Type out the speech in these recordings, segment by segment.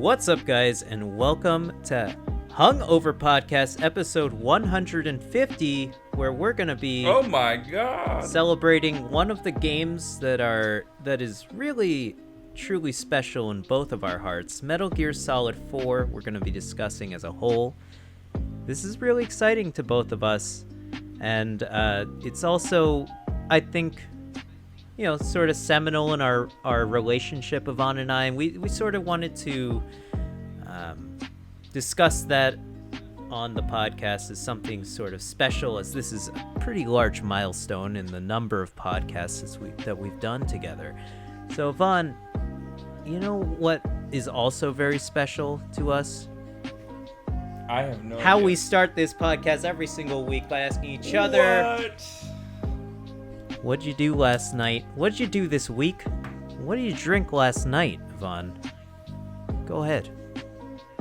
What's up, guys, and welcome to Hungover Podcast, episode 150, where we're gonna be oh my god celebrating one of the games that is really truly special in both of our hearts, Metal Gear Solid 4. We're gonna be discussing as a whole. This is really exciting to both of us, and it's also, I think, sort of seminal in our relationship, Yvonne and I. And we sort of wanted to discuss that on the podcast as something sort of special, as this is a pretty large milestone in the number of podcasts that we've done together. So, Yvonne, you know what is also very special to us? I have no How idea. we start this podcast every single week by asking each other, what'd you do last night? What'd you do this week? What did you drink last night, Yvonne? Go ahead.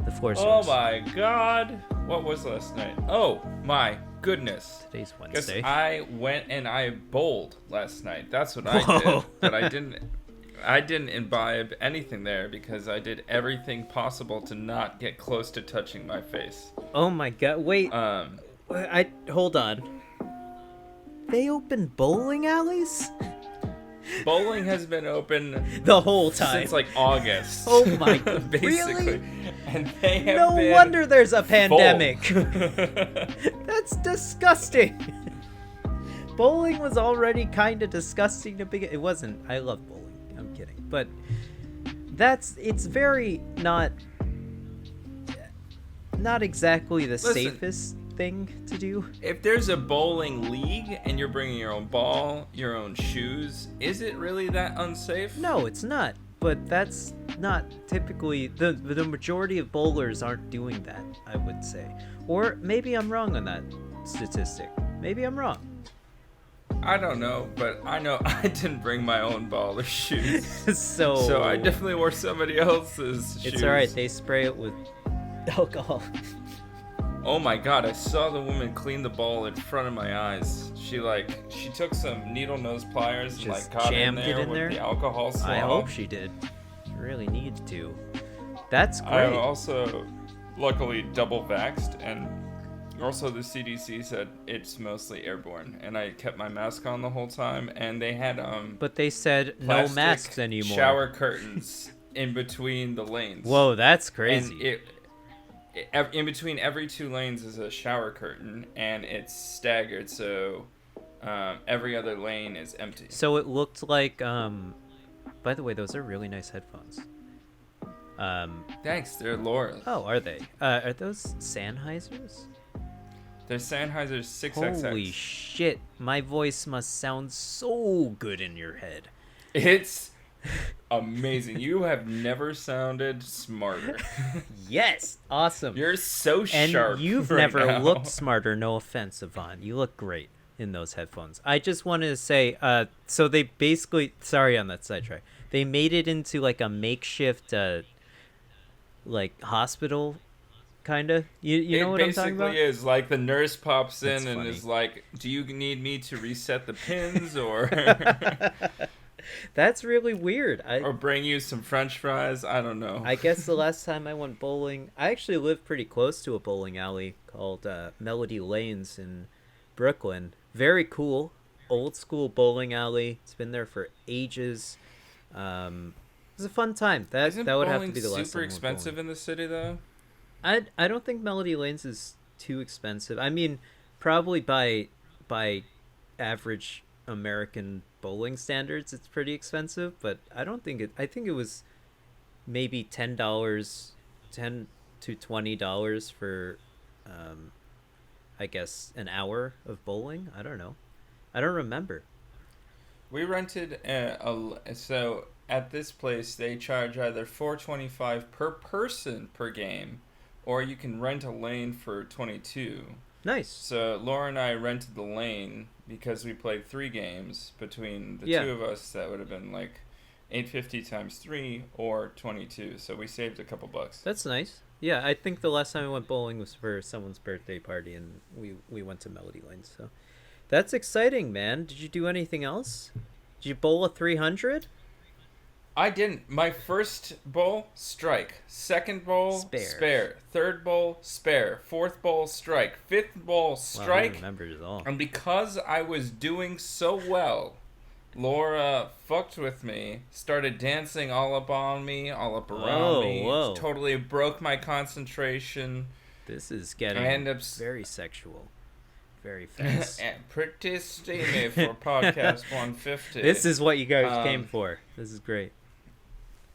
The floor's yours. Oh my god. What was last night? Oh my goodness. Today's Wednesday. Because I went and I bowled last night. That's what I did. But I didn't imbibe anything there because I did everything possible to not get close to touching my face. Oh my god. Wait. Hold on. They open bowling alleys? Bowling has been open the whole time since like August. Oh my god. Basically. Really? And they have no been wonder there's a pandemic. full. That's disgusting. Bowling was already kind of disgusting to begin. It wasn't. I love bowling. I'm kidding. But it's very not exactly the safest thing to do. If there's a bowling league and you're bringing your own ball, your own shoes, is it really that unsafe? No, it's not. But that's not typically the majority of bowlers aren't doing that, I would say. Or maybe I'm wrong on that statistic. Maybe I'm wrong. I don't know, but I know I didn't bring my own ball or shoes. So I definitely wore somebody else's shoes. It's alright, they spray it with alcohol. Oh my god, I saw the woman clean the ball in front of my eyes. She took some needle nose pliers and Just got in jammed it there in with there? the alcohol swab. I hope she did. She really needed to. That's great. I also luckily double vaxxed, and also the CDC said it's mostly airborne, and I kept my mask on the whole time, and they had But they said no masks anymore. Shower curtains in between the lanes. Whoa, that's crazy. And in between every two lanes is a shower curtain, and it's staggered, so every other lane is empty. So it looked like, by the way, those are really nice headphones. Thanks, they're Laura's. Oh, are they? Are those Sennheisers? They're Sennheiser 6XX. Holy shit, my voice must sound so good in your head. It's amazing. You have never sounded smarter. Yes, awesome. You're so and sharp. And you've right never now. looked smarter, no offense, Yvonne. You look great in those headphones. I just wanted to say, so they basically, sorry on that sidetrack, they made it into like a makeshift, like hospital, kind of. You know what I'm talking about? It basically is like the nurse pops in That's and funny. is like, "Do you need me to reset the pins or That's really weird. or bring you some French fries?" I don't know. I guess the last time I went bowling, I actually live pretty close to a bowling alley called Melody Lanes in Brooklyn. Very cool, old school bowling alley. It's been there for ages. It was a fun time. Isn't that would have to bowling be the last time. super expensive in the city though? I don't think Melody Lanes is too expensive. I mean, probably by average American bowling standards, it's pretty expensive. But I don't think it. I think it was maybe $10 to $20 for, I guess, an hour of bowling. I don't know. I don't remember. We rented so at this place they charge either $4.25 per person per game, or you can rent a lane for $22. Nice. So Laura and I rented the lane because we played 3 games between the two of us. That would have been like $8.50 times 3 or $22. So we saved a couple bucks. That's nice. Yeah, I think the last time I went bowling was for someone's birthday party, and we went to Melody Lane. So that's exciting, man. Did you do anything else? Did you bowl a 300? I didn't. My first bowl, strike. Second bowl, spare. Third bowl, spare. Fourth bowl, strike. Fifth bowl, strike. Wow, I remembered it all. And because I was doing so well, Laura fucked with me, started dancing all up on me, all up around me. Whoa. Totally broke my concentration. This is getting very sexual. Very fast. Pretty steamy for podcast 150. This is what you guys came for. This is great.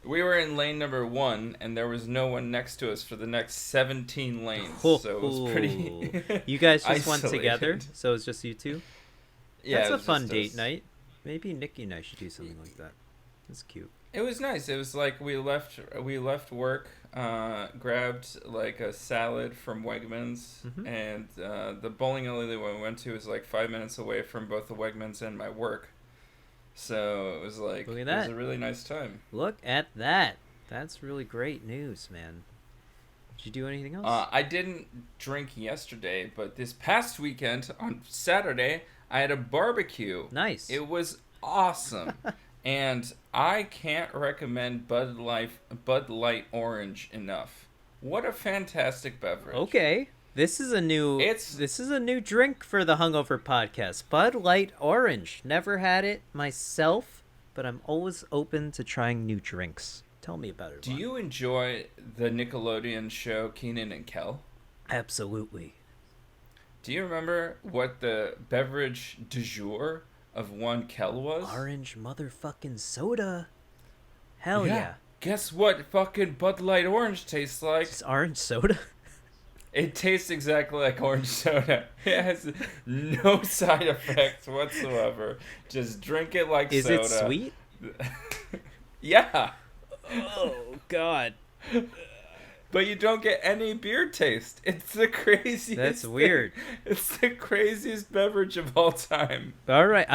We were in lane number 1, and there was no one next to us for the next 17 lanes. So it was pretty. You guys just went isolated. together, so it's just you two. Yeah, that's it a was fun just date us. night. Maybe Nikki and I should do something like that. That's cute. It was nice. It was like we left work, grabbed like a salad from Wegmans, and the bowling alley that we went to was like 5 minutes away from both the Wegmans and my work. So it was like, Look at it that. was a really nice time. Look at that. That's really great news, man. Did you do anything else? I didn't drink yesterday, but this past weekend on Saturday, I had a barbecue. Nice. It was awesome. And I can't recommend Bud Light Orange enough. What a fantastic beverage. Okay. This is a new drink for the Hungover podcast. Bud Light Orange. Never had it myself, but I'm always open to trying new drinks. Tell me about it. Do you enjoy the Nickelodeon show Kenan and Kel? Absolutely. Do you remember what the beverage du jour of one Kel was? Orange motherfucking soda. Hell yeah. Guess what fucking Bud Light Orange tastes like? It's orange soda? It tastes exactly like orange soda. It has no side effects whatsoever. Just drink it like Is soda. it sweet? Yeah. Oh, God. But you don't get any beer taste. It's the craziest That's thing. weird. It's the craziest beverage of all time. All right.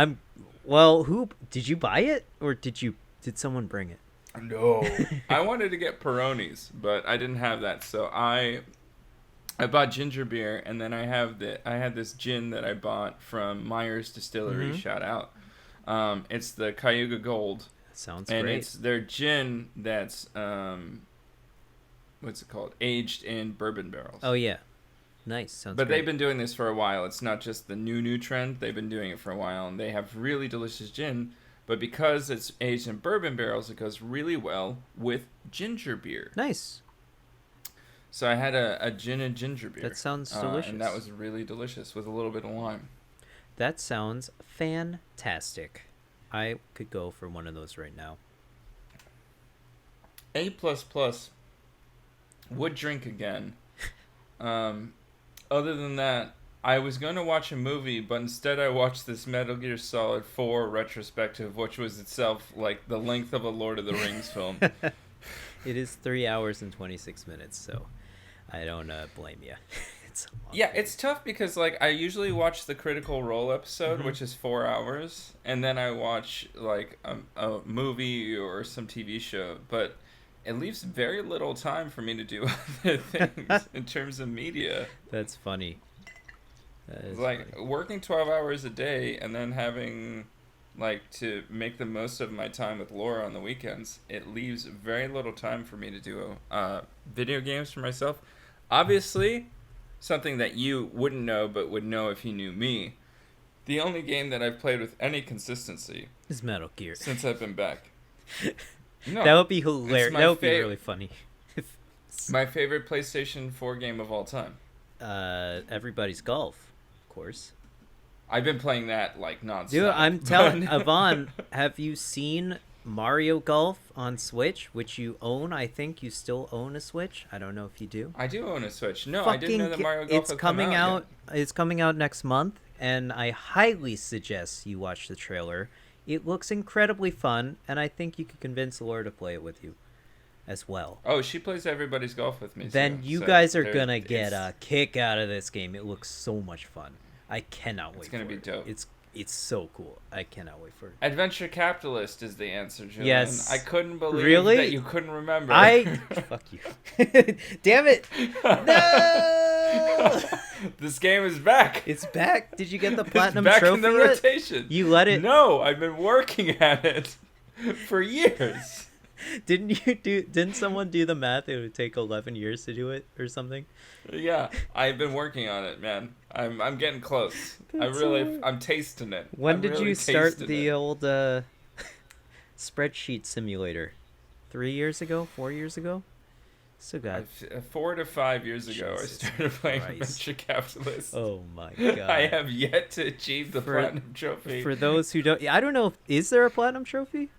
Well, who did you buy it or did someone bring it? No. I wanted to get Peronis, but I didn't have that. So I bought ginger beer, and then I had this gin that I bought from Myers Distillery. Shout out. It's the Cayuga Gold. Sounds and great. It's their gin that's what's it called? Aged in bourbon barrels. Oh yeah, nice. Sounds. But great. they've been doing this for a while. It's not just the new trend. They've been doing it for a while, and they have really delicious gin. But because it's aged in bourbon barrels, it goes really well with ginger beer. Nice. So I had a gin and ginger beer. That sounds delicious. And that was really delicious with a little bit of lime. That sounds fantastic. I could go for one of those right now. A++. Would drink again. Other than that, I was going to watch a movie, but instead I watched this Metal Gear Solid 4 retrospective, which was itself like the length of a Lord of the Rings film. It is 3 hours and 26 minutes, so I don't blame you. It's tough because like I usually watch the Critical Role episode, which is 4 hours, and then I watch like a movie or some TV show, but it leaves very little time for me to do other things in terms of media. That's funny. It's like funny. Working 12 hours a day and then having like to make the most of my time with Laura on the weekends. It leaves very little time for me to do video games for myself. Obviously, something that you wouldn't know but would know if you knew me. The only game that I've played with any consistency is Metal Gear since I've been back. No, that would be hilarious. That would be really funny. My favorite PlayStation 4 game of all time. Everybody's Golf, of course. I've been playing that like nonstop. Dude, I'm telling Yvonne, have you seen Mario Golf on Switch, which you own? I think you still own a Switch. I don't know if you do. I do own a Switch. No, I didn't know that Mario Golf it's coming out. It's coming out next month, and I highly suggest you watch the trailer. It looks incredibly fun, and I think you could convince Laura to play it with you as well. Oh, she plays Everybody's Golf with me. Then you guys are gonna get a kick out of this game. It looks so much fun. I cannot wait. It's gonna be dope. It's so cool. I cannot wait for it. Adventure Capitalist is the answer, Julien. Yes. I couldn't believe that you couldn't remember. Fuck you. Damn it. No. This game is back. It's back. Did you get the platinum it's back trophy in the yet? rotation. You let it. No, I've been working at it for years. Didn't someone do the math? It would take 11 years to do it or something. Yeah, I've been working on it, man. I'm getting close. I'm tasting it. When I'm did really you start tasting the it. old spreadsheet simulator? 3 years ago? 4 years ago? So got 4 to 5 years ago, I Jesus started playing Christ. Venture Capitalist. Oh my I god. have yet to achieve the platinum trophy. For those who don't, I don't know, is there a platinum trophy?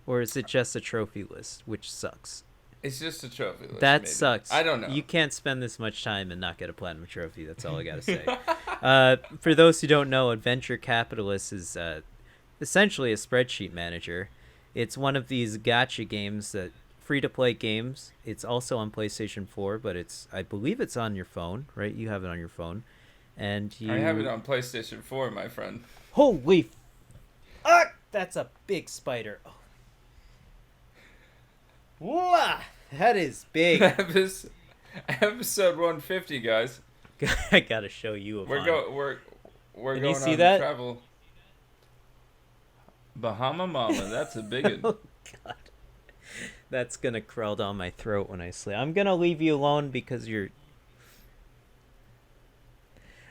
Or is it just a trophy list, which sucks? It's just a trophy list. That maybe. sucks. I don't know. You can't spend this much time and not get a platinum trophy. That's all I gotta say. For those who don't know, a venture capitalist is essentially a spreadsheet manager. It's one of these gacha games that free-to-play games. It's also on PlayStation 4, but I believe it's on your phone, right? You have it on your phone, and I have it on PlayStation 4, my friend. Holy, that's a big spider. Oh. Whoa, that is big. Episode 150, guys. I gotta show you a. We're Can going you see on that? travel. Bahama Mama, that's a big one. Oh god, that's gonna crawl down my throat when I sleep. I'm gonna leave you alone because you're.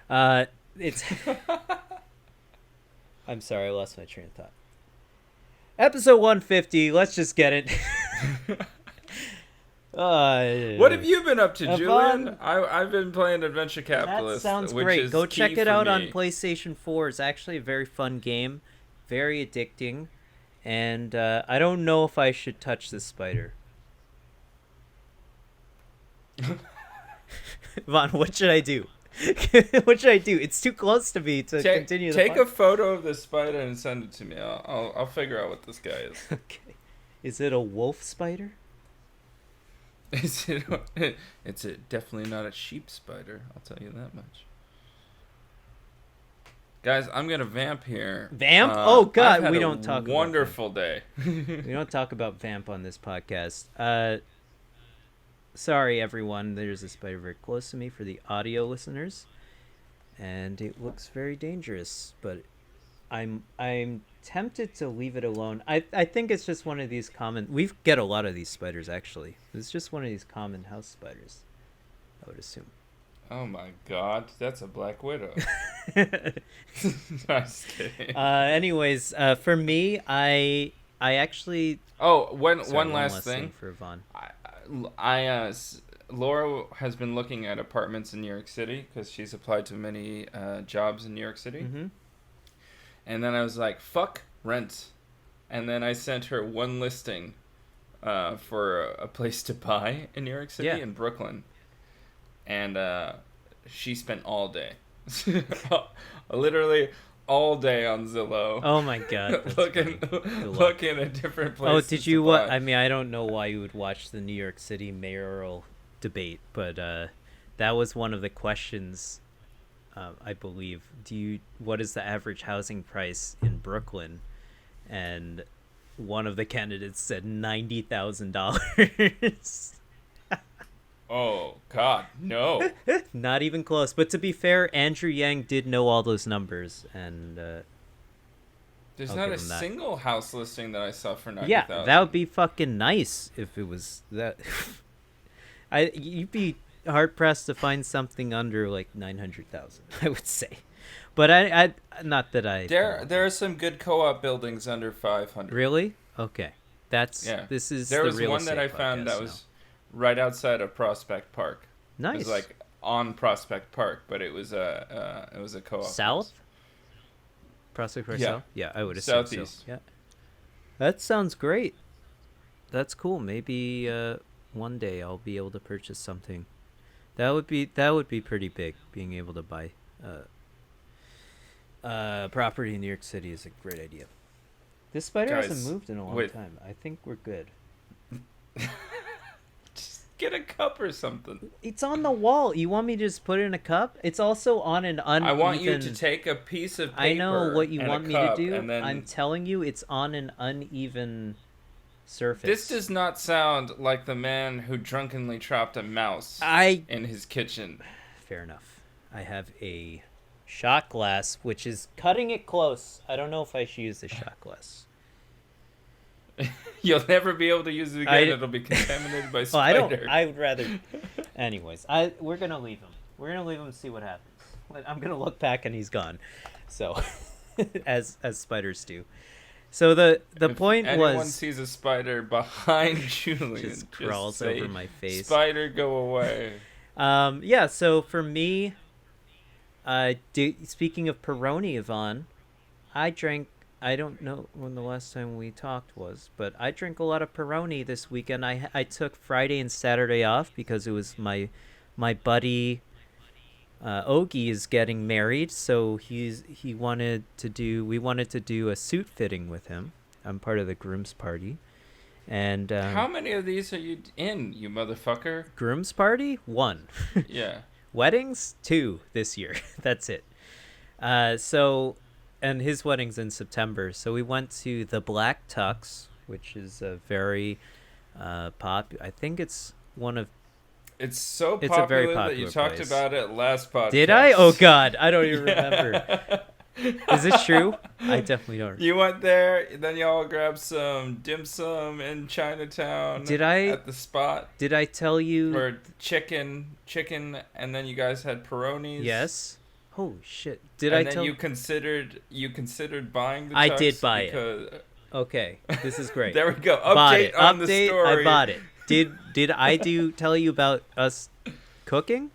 It's. I'm sorry, I lost my train of thought. Episode 150. Let's just get it. What have you been up to, Yvonne, Julien? I've been playing Adventure Capitalist. that sounds which great. is Go key check it for out me. on PlayStation 4. It's actually a very fun game, very addicting, and I don't know if I should touch this spider. Vaughn, what should I do? What should I do? It's too close to me to continue. Take a photo of the spider and send it to me. I'll figure out what this guy is. Okay. Is it a wolf spider? It's definitely not a sheep spider. I'll tell you that much. Guys, I'm gonna vamp here. Vamp? Oh god, I've had we a don't talk. Wonderful day. We don't talk about vamp on this podcast. Sorry everyone. There's a spider very close to me for the audio listeners, and it looks very dangerous. But I'm tempted to leave it alone. I think it's just one of these common. We get a lot of these spiders actually. It's just one of these common house spiders, I would assume. Oh my god, that's a black widow. Just kidding. Anyways, for me, I actually. Oh, one Sorry, last thing for Vaughn. Laura has been looking at apartments in New York City because she's applied to many jobs in New York City. Mm-hmm. And then I was like, fuck rent. And then I sent her one listing for a place to buy in New York City, in Brooklyn. And she spent all day. Literally all day on Zillow. Oh my god. looking at different places. Oh, did you what? I mean, I don't know why you would watch the New York City mayoral debate, but that was one of the questions. I believe. What is the average housing price in Brooklyn? And one of the candidates said $90,000. Oh God, no! Not even close. But to be fair, Andrew Yang did know all those numbers, and there's I'll not give a him that. single house listing that I saw for 90,000. Yeah, that would be fucking nice if it was that. You'd be hard pressed to find something under like 900,000. I would say, but I not that I. There are some good co-op buildings under 500. Really? Okay, that's Yeah. This is There the was real one that I estate found that podcast was right outside of Prospect Park. now. It Nice. was like on Prospect Park, but it was a co-op. South. house. Prospect Park Yeah. South. Yeah, I would assume Southeast. so. Yeah, that sounds great. That's cool. Maybe one day I'll be able to purchase something. That would be pretty big. Being able to buy property in New York City is a great idea. This spider Guys, hasn't moved in a long wait. time. I think we're good. Just get a cup or something. It's on the wall. You want me to just put it in a cup? It's also on an uneven. I want you to take a piece of paper. I know what you and a want me to cup, do. and then... I'm telling you, it's on an uneven surface. This does not sound like the man who drunkenly trapped a mouse in his kitchen. Fair enough. I have a shot glass, which is cutting it close. I don't know if I should use the shot glass. You'll never be able to use it again. I It'll be contaminated by well, I don't. spider. I would rather. Anyways, we're gonna leave him. We're gonna leave him and see what happens. I'm gonna look back and he's gone. So, as spiders do. So the If point anyone was sees a spider behind Julian, just crawls say, over my face. "Spider, go away." Yeah. So for me, speaking of Peroni, Yvonne, I drank. I don't know when the last time we talked was, but I drank a lot of Peroni this weekend. I took Friday and Saturday off because it was my buddy Ogie is getting married, so we wanted to do a suit fitting with him. I'm part of the groom's party, and How many of these are you in, you motherfucker? groom's party 1, Yeah. weddings 2 this year. That's it. And his wedding's in September, so we went to the Black Tux, which is a very I think it's one of It's so It's a very popular that you popular talked place. about it last podcast. Did I? Oh God, I don't even remember. Yeah. Is this true? I definitely don't. You went there, then y'all grabbed some dim sum in Chinatown. Did I? At the spot. Did I tell you? Or chicken, and then you guys had Peronis. Yes. Holy shit! Did and I then tell? you considered buying the. I tux did buy because... it. Okay, this is great. There we go. Bought Update it. on the Update. story. I bought it. Did I tell you about us cooking?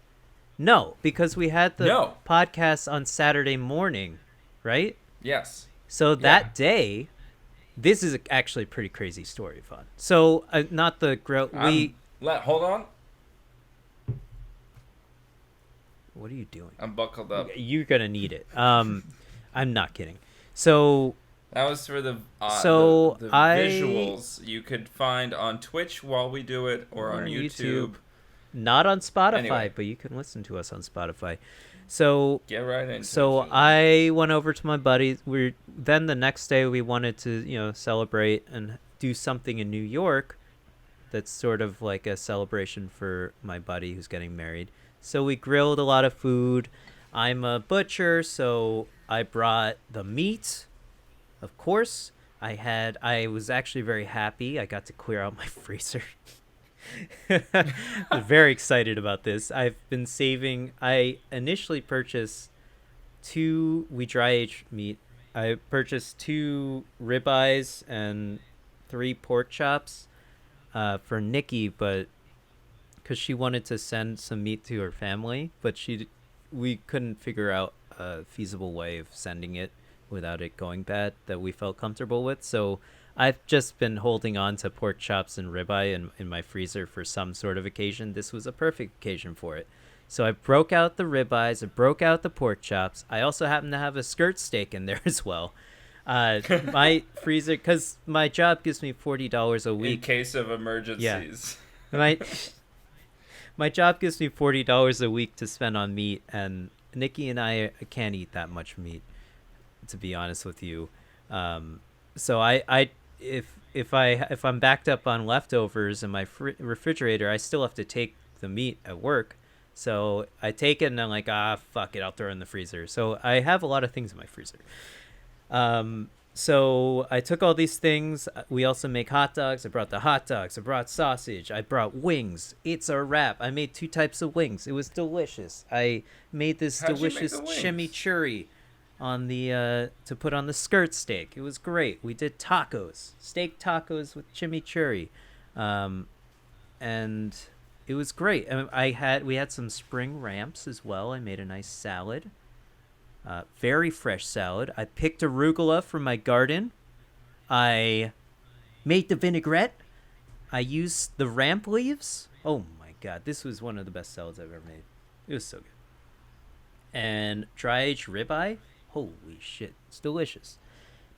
No, because we had the podcast on Saturday morning, right? Yes. So that day, this is actually a pretty crazy story, Fun. So not the grill. Hold on. What are you doing? I'm buckled up. You're gonna need it. I'm not kidding. So that was for the So the I- visuals you could find on Twitch while we do it, or on YouTube. not on Spotify, Anyway. but you can listen to us on Spotify. So Get right into So it. I went over to my buddies. Then the next day we wanted to, celebrate and do something in New York that's sort of like a celebration for my buddy who's getting married. So we grilled a lot of food. I'm a butcher, so I brought the meat. Of course, I was actually very happy. I got to clear out my freezer. I'm very excited about this. I've been saving. I initially purchased we dry aged meat. I purchased 2 ribeyes and 3 pork chops for Nikki, but because she wanted to send some meat to her family, but we couldn't figure out a feasible way of sending it without it going bad that we felt comfortable with. So I've just been holding on to pork chops and ribeye in my freezer for some sort of occasion. This was a perfect occasion for it. So I broke out the ribeyes, I broke out the pork chops. I also happen to have a skirt steak in there as well. My freezer, because my job gives me $40 a week. In case of emergencies. Yeah. My job gives me $40 a week to spend on meat, and Nikki and I can't eat that much meat, to be honest with you. So if I'm backed up on leftovers in my refrigerator, I still have to take the meat at work. So I take it and I'm like, fuck it, I'll throw it in the freezer. So I have a lot of things in my freezer. So I took all these things. We also make hot dogs. I brought the hot dogs. I brought sausage. I brought wings. It's a wrap. I made 2 types of wings. It was delicious. I made this How'd you make delicious the wings? chimichurri on the to put on the skirt steak. It was great. We did tacos, steak tacos with chimichurri, and it was great. We had some spring ramps as well. I made a nice salad. Very fresh salad. I picked arugula from my garden. I made the vinaigrette. I used the ramp leaves. Oh my god, this was one of the best salads I've ever made. It was so good. And dry aged ribeye. Holy shit, it's delicious.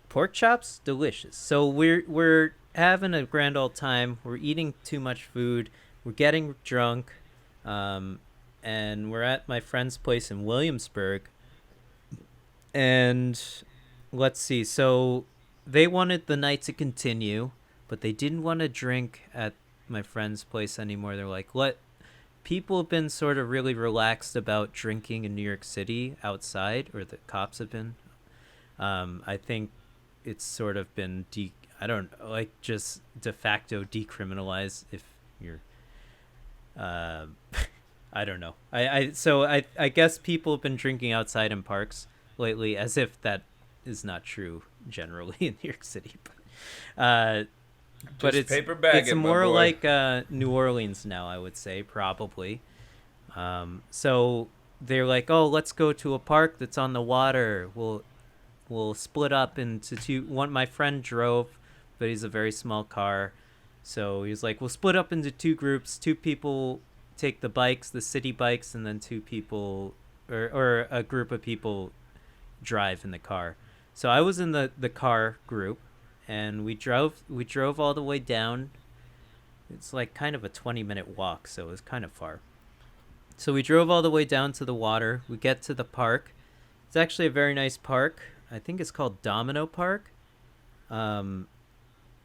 Pork chops, delicious. So we're having a grand old time. We're eating too much food. We're getting drunk, and we're at my friend's place in Williamsburg. And let's see, so they wanted the night to continue, but they didn't want to drink at my friend's place anymore. They're like, people have been sort of really relaxed about drinking in New York City outside, or the cops have been. I think it's sort of been I don't like just de facto decriminalize if you're uh I don't know. I guess people have been drinking outside in parks lately, as if that is not true generally in New York City. But Just paper bag it's it, my more boy. like New Orleans now, I would say, probably. So they're like, oh, let's go to a park that's on the water. We'll split up into two. One, my friend drove, but he's a very small car, so he was like, we'll split up into two groups. Two people take the bikes, the city bikes, and then two people, or a group of people drive in the car. So I was in the car group, and we drove all the way down. It's like kind of a 20-minute walk, so it was kind of far. So we drove all the way down to the water. We get to the park. It's actually a very nice park. I think it's called Domino Park. Um,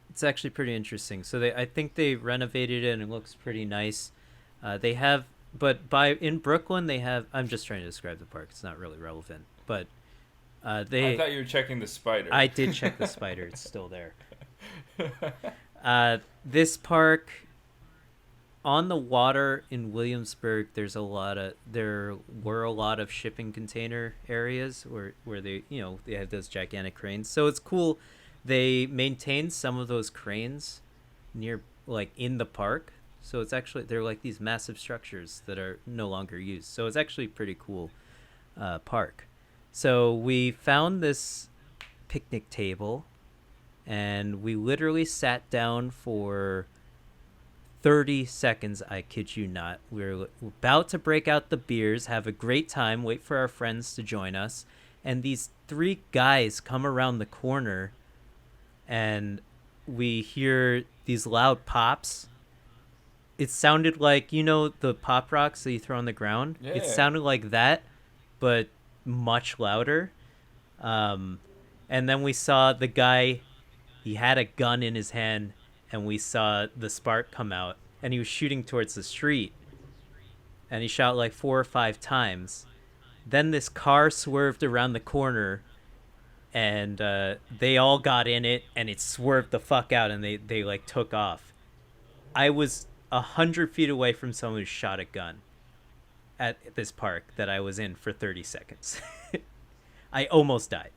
it's actually pretty interesting. So I think they renovated it and it looks pretty nice. They have, but in Brooklyn they have. I'm just trying to describe the park. It's not really relevant, but I they. thought you were checking the spider. I did check the spider. It's still there. This park on the water in Williamsburg, there were a lot of shipping container areas where they have those gigantic cranes. So it's cool. They maintain some of those cranes near, like, in the park. So it's actually, they're like these massive structures that are no longer used. So it's actually a pretty cool park. So we found this picnic table, and we literally sat down for 30 seconds, I kid you not. We're about to break out the beers, have a great time, wait for our friends to join us, and these three guys come around the corner, and we hear these loud pops. It sounded like, the pop rocks that you throw on the ground? Yeah. It sounded like that, but much louder. And then we saw the guy, he had a gun in his hand, and we saw the spark come out, and he was shooting towards the street, and he shot like 4 or 5 times. Then this car swerved around the corner, and they all got in it, and it swerved the fuck out, and they like took off. I was 100 feet away from someone who shot a gun at this park that I was in for 30 seconds. I almost died.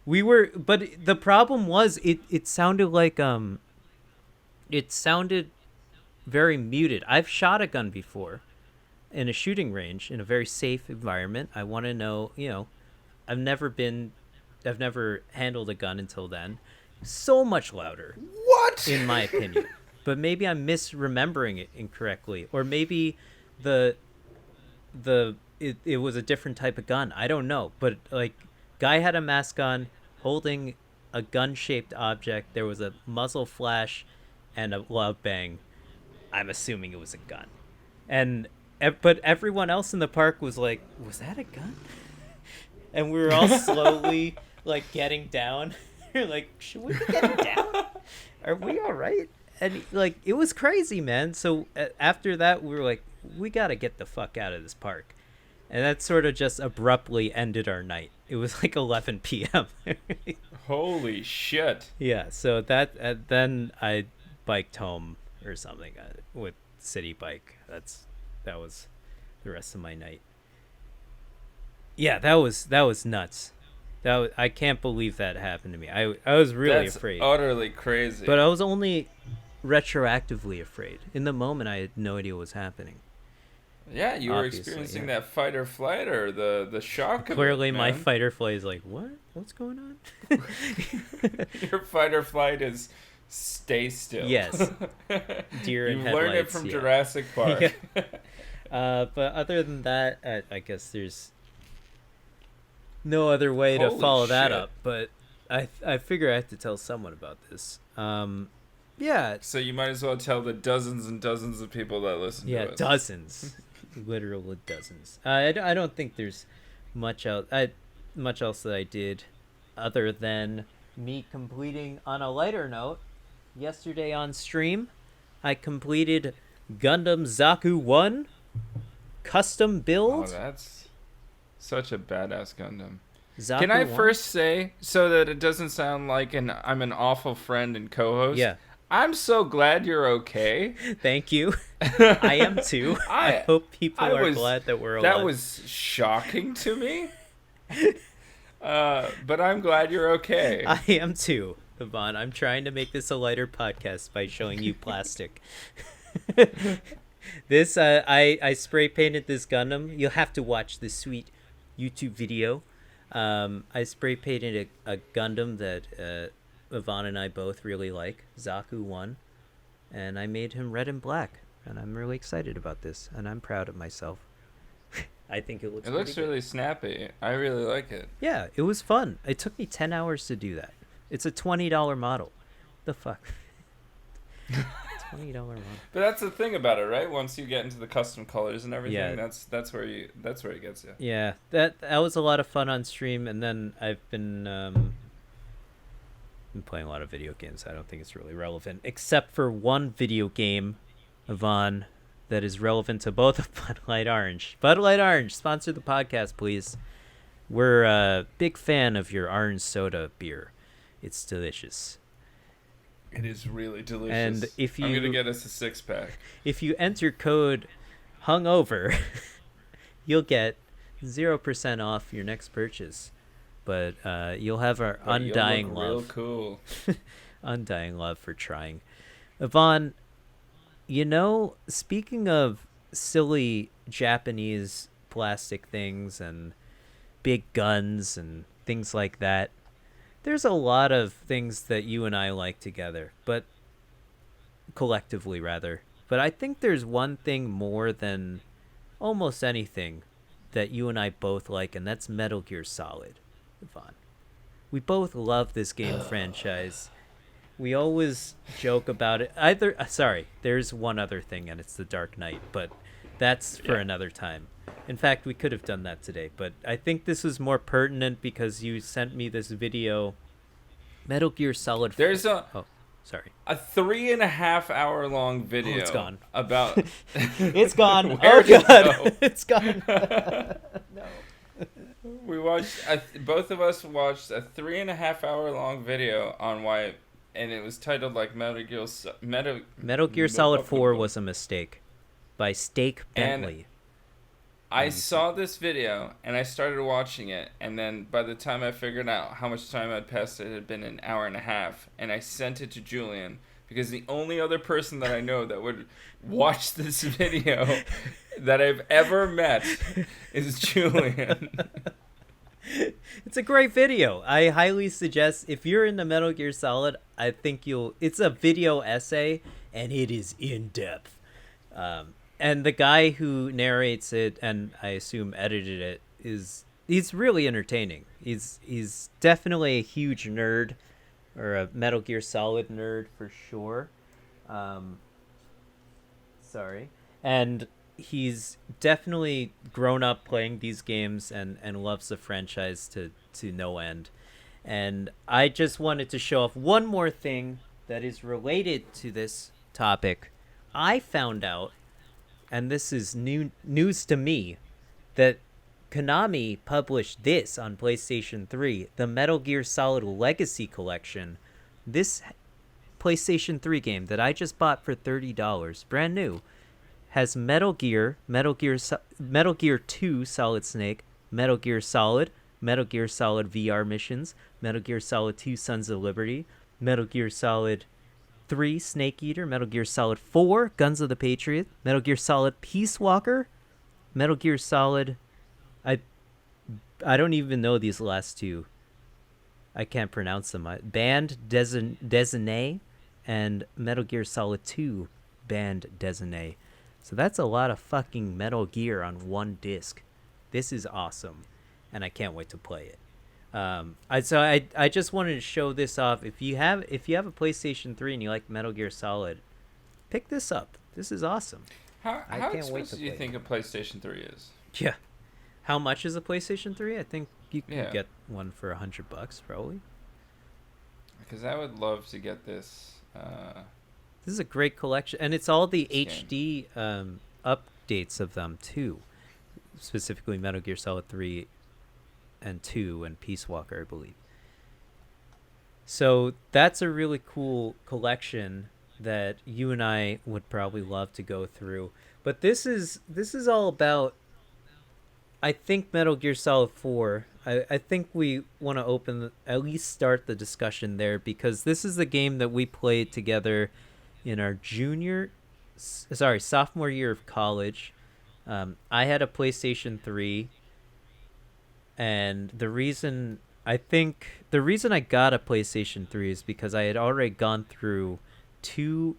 But the problem was it sounded like it sounded very muted. I've shot a gun before in a shooting range in a very safe environment. I want to know, I've never handled a gun until then. So much louder. What? In my opinion. But maybe I'm misremembering it incorrectly, or maybe it was a different type of gun. I don't know, but like, guy had a mask on, holding a gun-shaped object. There was a muzzle flash and a loud bang. I'm assuming it was a gun. But everyone else in the park was like, was that a gun? And we were all slowly like getting down. We're like, should we be getting down? Are we all right? And like, it was crazy, man. So after that, we were like, we got to get the fuck out of this park. And that sort of just abruptly ended our night. It was like 11 p.m. Holy shit. Yeah, so then I biked home or something with City Bike. That was the rest of my night. Yeah, that was nuts. I can't believe that happened to me. I was really afraid. That's utterly crazy. But I was only retroactively afraid. In the moment, I had no idea what was happening. Yeah, you were experiencing that fight or flight, or the shock of Clearly, it, my fight or flight is like, what? What's going on? Your fight or flight is stay still. Yes. Deer in You headlights. learned it from Jurassic Park. Yeah. But other than that, I guess there's no other way to follow that up. But I figure I have to tell someone about this. Yeah. So you might as well tell the dozens and dozens of people that listen to us. Yeah, dozens. Literal dozens. I don't think there's much else that I did other than me completing, on a lighter note, yesterday on stream, I completed Gundam Zaku 1 custom build. Oh, that's such a badass Gundam. Can I Zaku won? first say, so that it doesn't sound like I'm an awful friend and co-host, Yeah. I'm so glad you're okay. Thank you. I am too. I I hope I people are was glad that we're that alive. was shocking to me. But I'm glad you're okay. I am too, Yvonne. I'm trying to make this a lighter podcast by showing you plastic. This I spray painted this Gundam. You'll have to watch this sweet YouTube video. I spray painted a Gundam that Yvonne and I both really like. Zaku won, and I made him red and black. And I'm really excited about this, and I'm proud of myself. I think it looks It pretty looks good. really snappy. I really like it. Yeah, it was fun. It took me 10 hours to do that. It's a $20 model. The fuck? $20 model. But that's the thing about it, right? Once you get into the custom colors and everything, Yeah. that's where it gets you. Yeah, that was a lot of fun on stream, and then I've been playing a lot of video games. I don't think it's really relevant, except for one video game, Yvonne, that is relevant to both of Bud Light Orange. Bud Light Orange, sponsor the podcast, please. We're a big fan of your orange soda beer. It's delicious. It is really delicious. And if I'm gonna you get us a 6-pack. if you enter code Hungover, you'll get 0% off your next purchase. But you'll have our But you'll undying look real love. cool. Undying love for trying. Yvonne, speaking of silly Japanese plastic things and big guns and things like that, there's a lot of things that you and I like together, but collectively rather. But I think there's one thing more than almost anything that you and I both like, and that's Metal Gear Solid, Yvonne. We both love this game franchise. We always joke about it. There's one other thing, and it's the Dark Knight, but that's for another time. In fact, we could have done that today, but I think this was more pertinent because you sent me this video, Metal Gear Solid. There's Oh, sorry. a 3.5 hour long video. Oh, it's gone. About It's gone. Where Oh, did it God. go? It's gone. No. We watched. Both of us watched a 3.5 hour long video on why, and it was titled like Metal Gear Solid 4 was a mistake by Steak Bentley. I saw this video and I started watching it, and then by the time I figured out how much time had passed, it had been an hour and a half, and I sent it to Julien because the only other person that I know that would watch this video that I've ever met is Julien. It's a great video. I highly suggest if you're into Metal Gear Solid, I think it's a video essay and it is in depth. And the guy who narrates it and I assume edited it he's really entertaining. He's definitely a huge nerd, or a Metal Gear Solid nerd for sure. Sorry. And he's definitely grown up playing these games and loves the franchise to no end. And I just wanted to show off one more thing that is related to this topic. I found out, and this is news to me, that Konami published this on PlayStation 3, the Metal Gear Solid Legacy Collection. This PlayStation 3 game that I just bought for $30, brand new, has Metal Gear 2 Solid Snake, Metal Gear Solid VR missions, Metal Gear Solid 2 Sons of Liberty, Metal Gear Solid 3 Snake Eater, Metal Gear Solid 4 Guns of the Patriot, Metal Gear Solid Peace Walker, Metal Gear Solid, I don't even know these last two. I can't pronounce them. Band Designé and Metal Gear Solid 2 Band Designé. So that's a lot of fucking Metal Gear on one disc. This is awesome, and I can't wait to play it. I just wanted to show this off. If you have a PlayStation 3 and you like Metal Gear Solid, pick this up. This is awesome. How can't wait expensive to do you play think a PlayStation 3 is? Yeah. How much is a PlayStation 3? I think you can Yeah. get one for $100 probably. Because I would love to get this. This is a great collection, and it's all the Scan. HD updates of them too. Specifically, Metal Gear Solid 3 and 2 and Peace Walker, I believe. So that's a really cool collection that you and I would probably love to go through. But this is all about, I think, Metal Gear Solid 4. I think we want to at least start the discussion there, because this is the game that we played together in our sophomore year of college. I had a PlayStation 3, and the reason I got a PlayStation 3 is because I had already gone through 2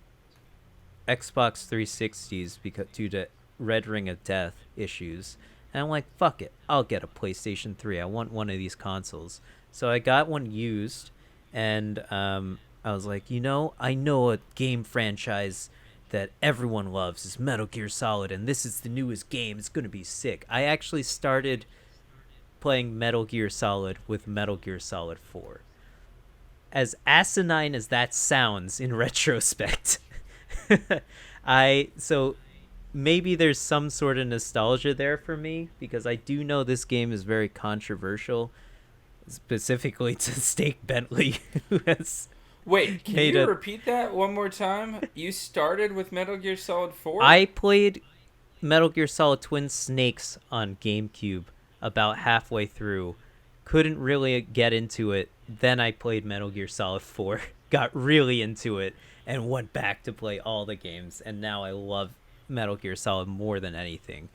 Xbox 360s due to Red Ring of Death issues. And I'm like, fuck it, I'll get a PlayStation 3. I want one of these consoles. So I got one used, and I was like, I know a game franchise that everyone loves is Metal Gear Solid, and this is the newest game. It's going to be sick. I actually started playing Metal Gear Solid with Metal Gear Solid 4. As asinine as that sounds in retrospect, so maybe there's some sort of nostalgia there for me, because I do know this game is very controversial, specifically to Steak Bentley, who has... Wait, can you repeat that one more time? You started with Metal Gear Solid 4? I played Metal Gear Solid Twin Snakes on GameCube about halfway through. Couldn't really get into it. Then I played Metal Gear Solid 4, got really into it, and went back to play all the games. And now I love Metal Gear Solid more than anything.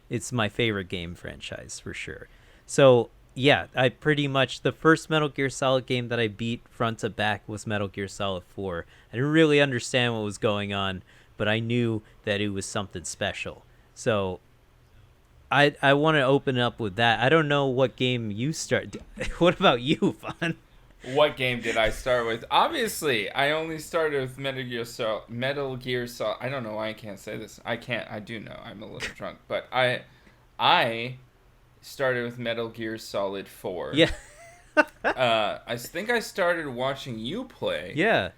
It's my favorite game franchise, for sure. So... yeah, I pretty much, the first Metal Gear Solid game that I beat front to back was Metal Gear Solid 4. I didn't really understand what was going on, but I knew that it was something special. So I want to open up with that. I don't know what game you start. What about you, Vaughn? What game did I start with? Obviously, I only started with Metal Gear Solid. I don't know why I can't say this. I do know. I'm a little drunk, but I started with Metal Gear Solid 4. Yeah. I think I started watching you play. Yeah.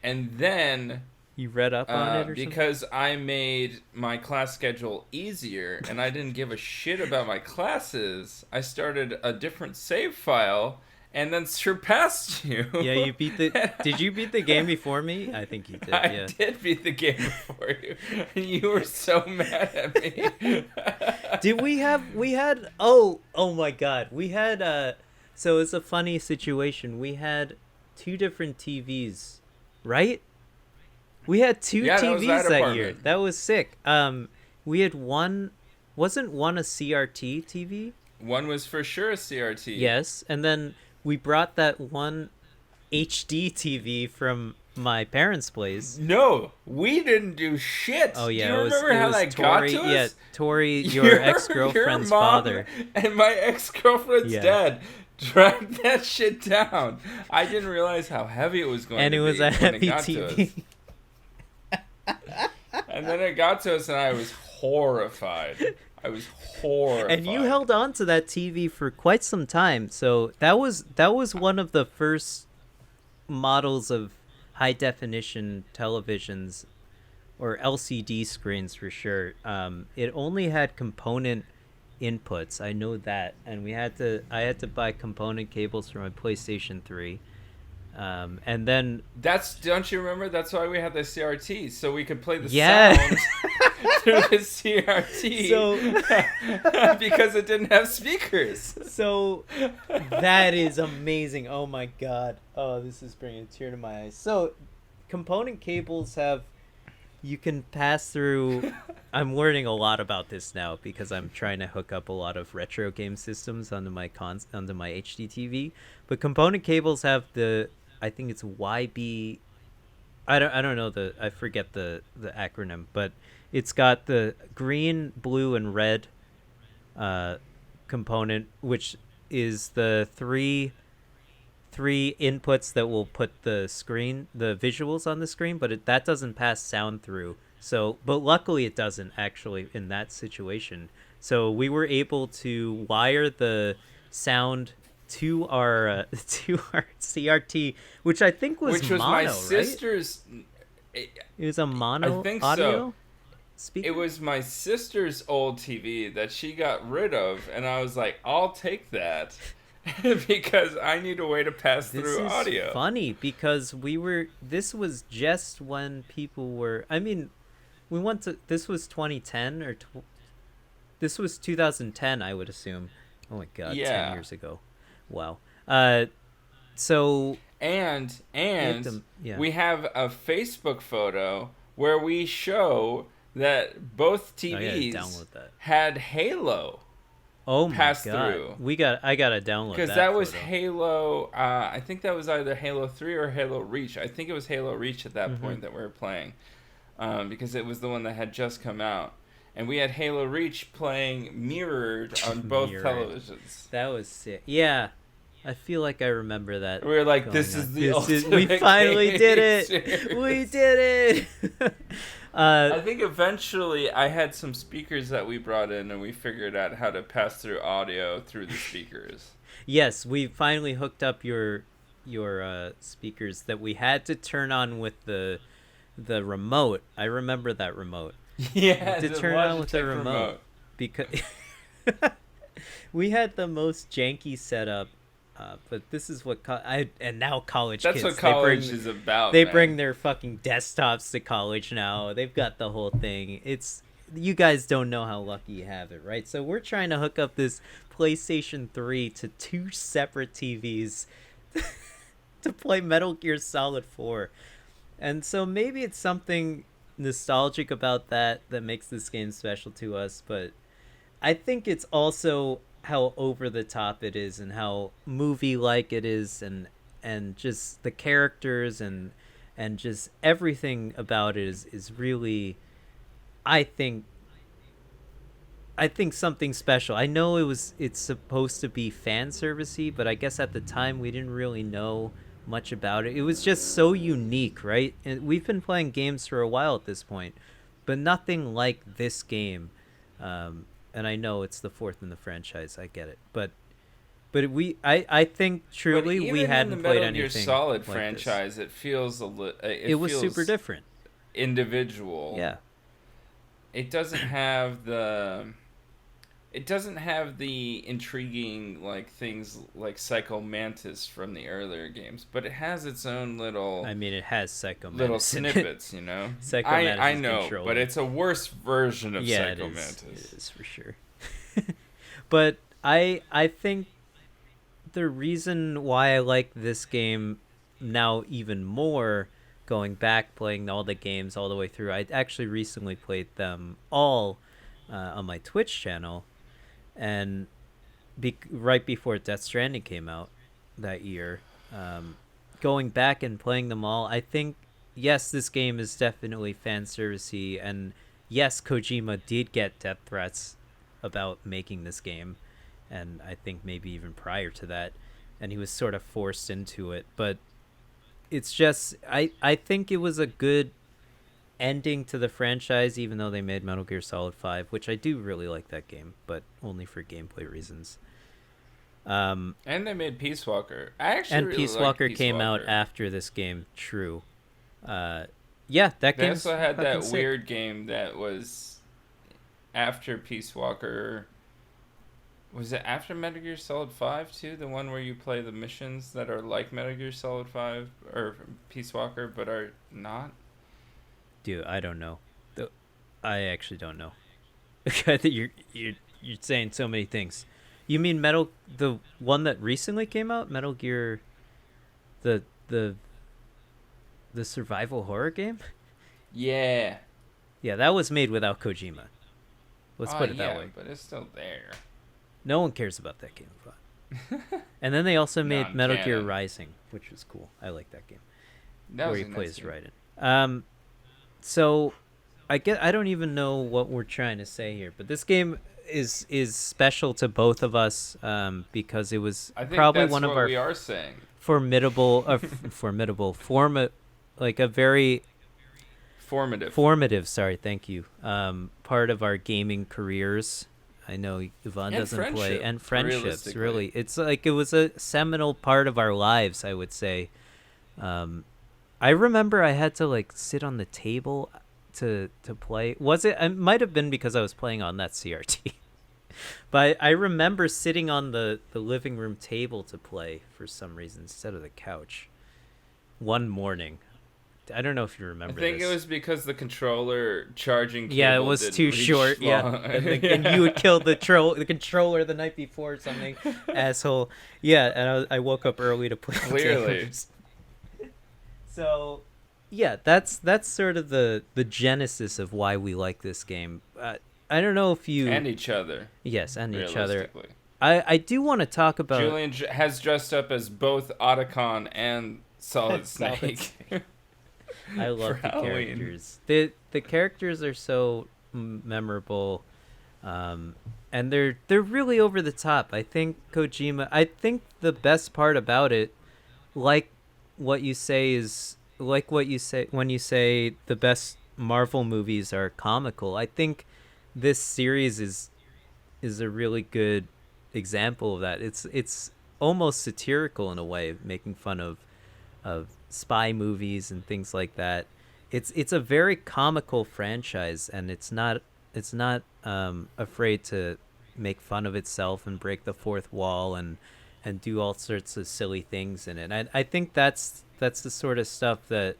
And then... you read up on it or because something? I made my class schedule easier, and I didn't give a shit about my classes, I started a different save file, and then surpassed you. Yeah, you beat the... did you beat the game before me? I think you did, yeah. I did beat the game before you. And you were so mad at me. Did we had... oh my god. We had... so it's a funny situation. We had 2 different TVs, right? We had 2 TVs that year. That was sick. We had one... wasn't one a CRT TV? One was for sure a CRT. Yes, and then... we brought that one HD TV from my parents' place. No, we didn't do shit. Oh yeah, do you remember how that got to us? Yeah, Tori, your ex-girlfriend's your mom father, and my ex-girlfriend's dad dragged that shit down. I didn't realize how heavy it was going to be. And it was a heavy TV. And then it got to us, and I was horrified. I was horrified. And you held on to that TV for quite some time. So that was one of the first models of high definition televisions, or LCD screens for sure. It only had component inputs. I know that, and I had to buy component cables for my PlayStation 3. And then don't you remember? That's why we had the CRT, so we could play the sound through the CRT. So because it didn't have speakers. So that is amazing. Oh my god. Oh, this is bringing a tear to my eyes. So component cables you can pass through. I'm learning a lot about this now because I'm trying to hook up a lot of retro game systems onto my HD TV. But component cables have I think it's YB. I don't know I forget the acronym, but it's got the green, blue, and red component, which is the three inputs that will put the visuals on the screen, but that doesn't pass sound through. So, but luckily it doesn't actually in that situation. So we were able to wire the sound to our CRT, which I think was mono, my right? sister's. It was a mono I think audio so. speaker? It was my sister's old TV that she got rid of, and I was like, I'll take that. because I need a way to pass This through is audio. funny because this was just when people were, I mean, this was 2010 this was 2010, I would assume. Oh my God, 10 Yeah. years ago. Wow. Uh, so And yeah. we have a Facebook photo where we show that both I gotta TVs download that. had Halo Oh my pass God. through. I gotta download Because that that was photo. Halo, I think that was either Halo 3 or Halo Reach. I think it was Halo Reach at that Mm-hmm. point that we were playing. Because it was the one that had just come out. And we had Halo Reach playing mirrored on both Mirrored. televisions. That was sick. Yeah. I feel like I remember that. We were like, Going this on. is the ultimate We finally did it. experience. We did it. I think eventually I had some speakers that we brought in and we figured out how to pass through audio through the speakers. Yes, we finally hooked up your speakers that we had to turn on with the remote. I remember that remote. Yeah, To the turn on with the Logitech remote. Because we had the most janky setup, but this is what and now college That's kids. what college is about. They man. bring their fucking desktops to college now. They've got the whole thing. You guys don't know how lucky you have it, right? So we're trying to hook up this PlayStation 3 to two separate TVs to play Metal Gear Solid 4. And so maybe it's something nostalgic about that makes this game special to us, but I think it's also how over the top it is and how movie like it is, and just the characters and just everything about it is really, I think something special. I know it's supposed to be fan servicey, but I guess at the time we didn't really know much about it. It was just so unique, right? And we've been playing games for a while at this point, but nothing like this game. And I know it's the fourth in the franchise. I get it, but I think But truly even we in hadn't the played Metal Gear anything Solid like franchise, it feels it was feels super different. individual. Yeah. It doesn't have the intriguing like things like Psycho Mantis from the earlier games, but it has its own little I mean, it has Psycho little Mantis in it. snippets, you know. Psycho Mantis I is know, controlling. but it's a worse version of Yeah, Psycho it Mantis. is for sure. But I think the reason why I like this game now even more, going back playing all the games all the way through, I actually recently played them all on my Twitch channel, and right before Death Stranding came out that year, going back and playing them all, I think, yes, this game is definitely fan servicey, and yes, Kojima did get death threats about making this game, and I think maybe even prior to that, and he was sort of forced into it. But it's just, I think it was a good ending to the franchise, even though they made Metal Gear Solid 5, which I do really like that game, but only for gameplay reasons. And they made Peace Walker. I actually And really Peace liked Walker Peace came out Walker. after this game. True. Yeah, that They game also had that sick. weird game that was after Peace Walker. Was it after Metal Gear Solid 5 too? The one where you play the missions that are like Metal Gear Solid 5 or Peace Walker but are not? Dude, I don't know. I actually don't know. I think you're saying so many things. You mean the one that recently came out, Metal Gear, the survival horror game? Yeah. Yeah, that was made without Kojima. Let's put it yeah, that way. but it's still there. No one cares about that game. And then they also made Metal Gear Non-canon. Rising, which was cool. I like that game. That where was he a nice plays game. Raiden. So I don't even know what we're trying to say here, but this game is special to both of us, because it was I think probably that's one of what our we are saying. like a very Formative. sorry, thank you, part of our gaming careers. I know Yvonne And doesn't play, friendship, and friendships, realistically. really. It's like it was a seminal part of our lives, I would say. I remember I had to like sit on the table to play. It might have been because I was playing on that CRT. But I remember sitting on the living room table to play for some reason instead of the couch one morning. I don't know if you I remember think it this. was because the controller charging Yeah, it cable was didn't too reach short. Yeah, long. and you would kill the controller the night before or something, asshole. Yeah, and I woke up early to play the game. Clearly. So, yeah, that's sort of the genesis of why we like this game. I don't know if you And each other, yes, and each other. realistically. I do want to talk about Julien has dressed up as both Otacon and Solid Solid Snake Snake. I for love the Halloween. characters. The characters are so memorable, and they're really over the top. I think Kojima. I think the best part about it, like what you say is like what you say when you say the best Marvel movies are comical. I think this series is a really good example of that. It's almost satirical in a way, making fun of spy movies and things like that. It's a very comical franchise, and it's not afraid to make fun of itself and break the fourth wall and do all sorts of silly things in it. And I think that's the sort of stuff that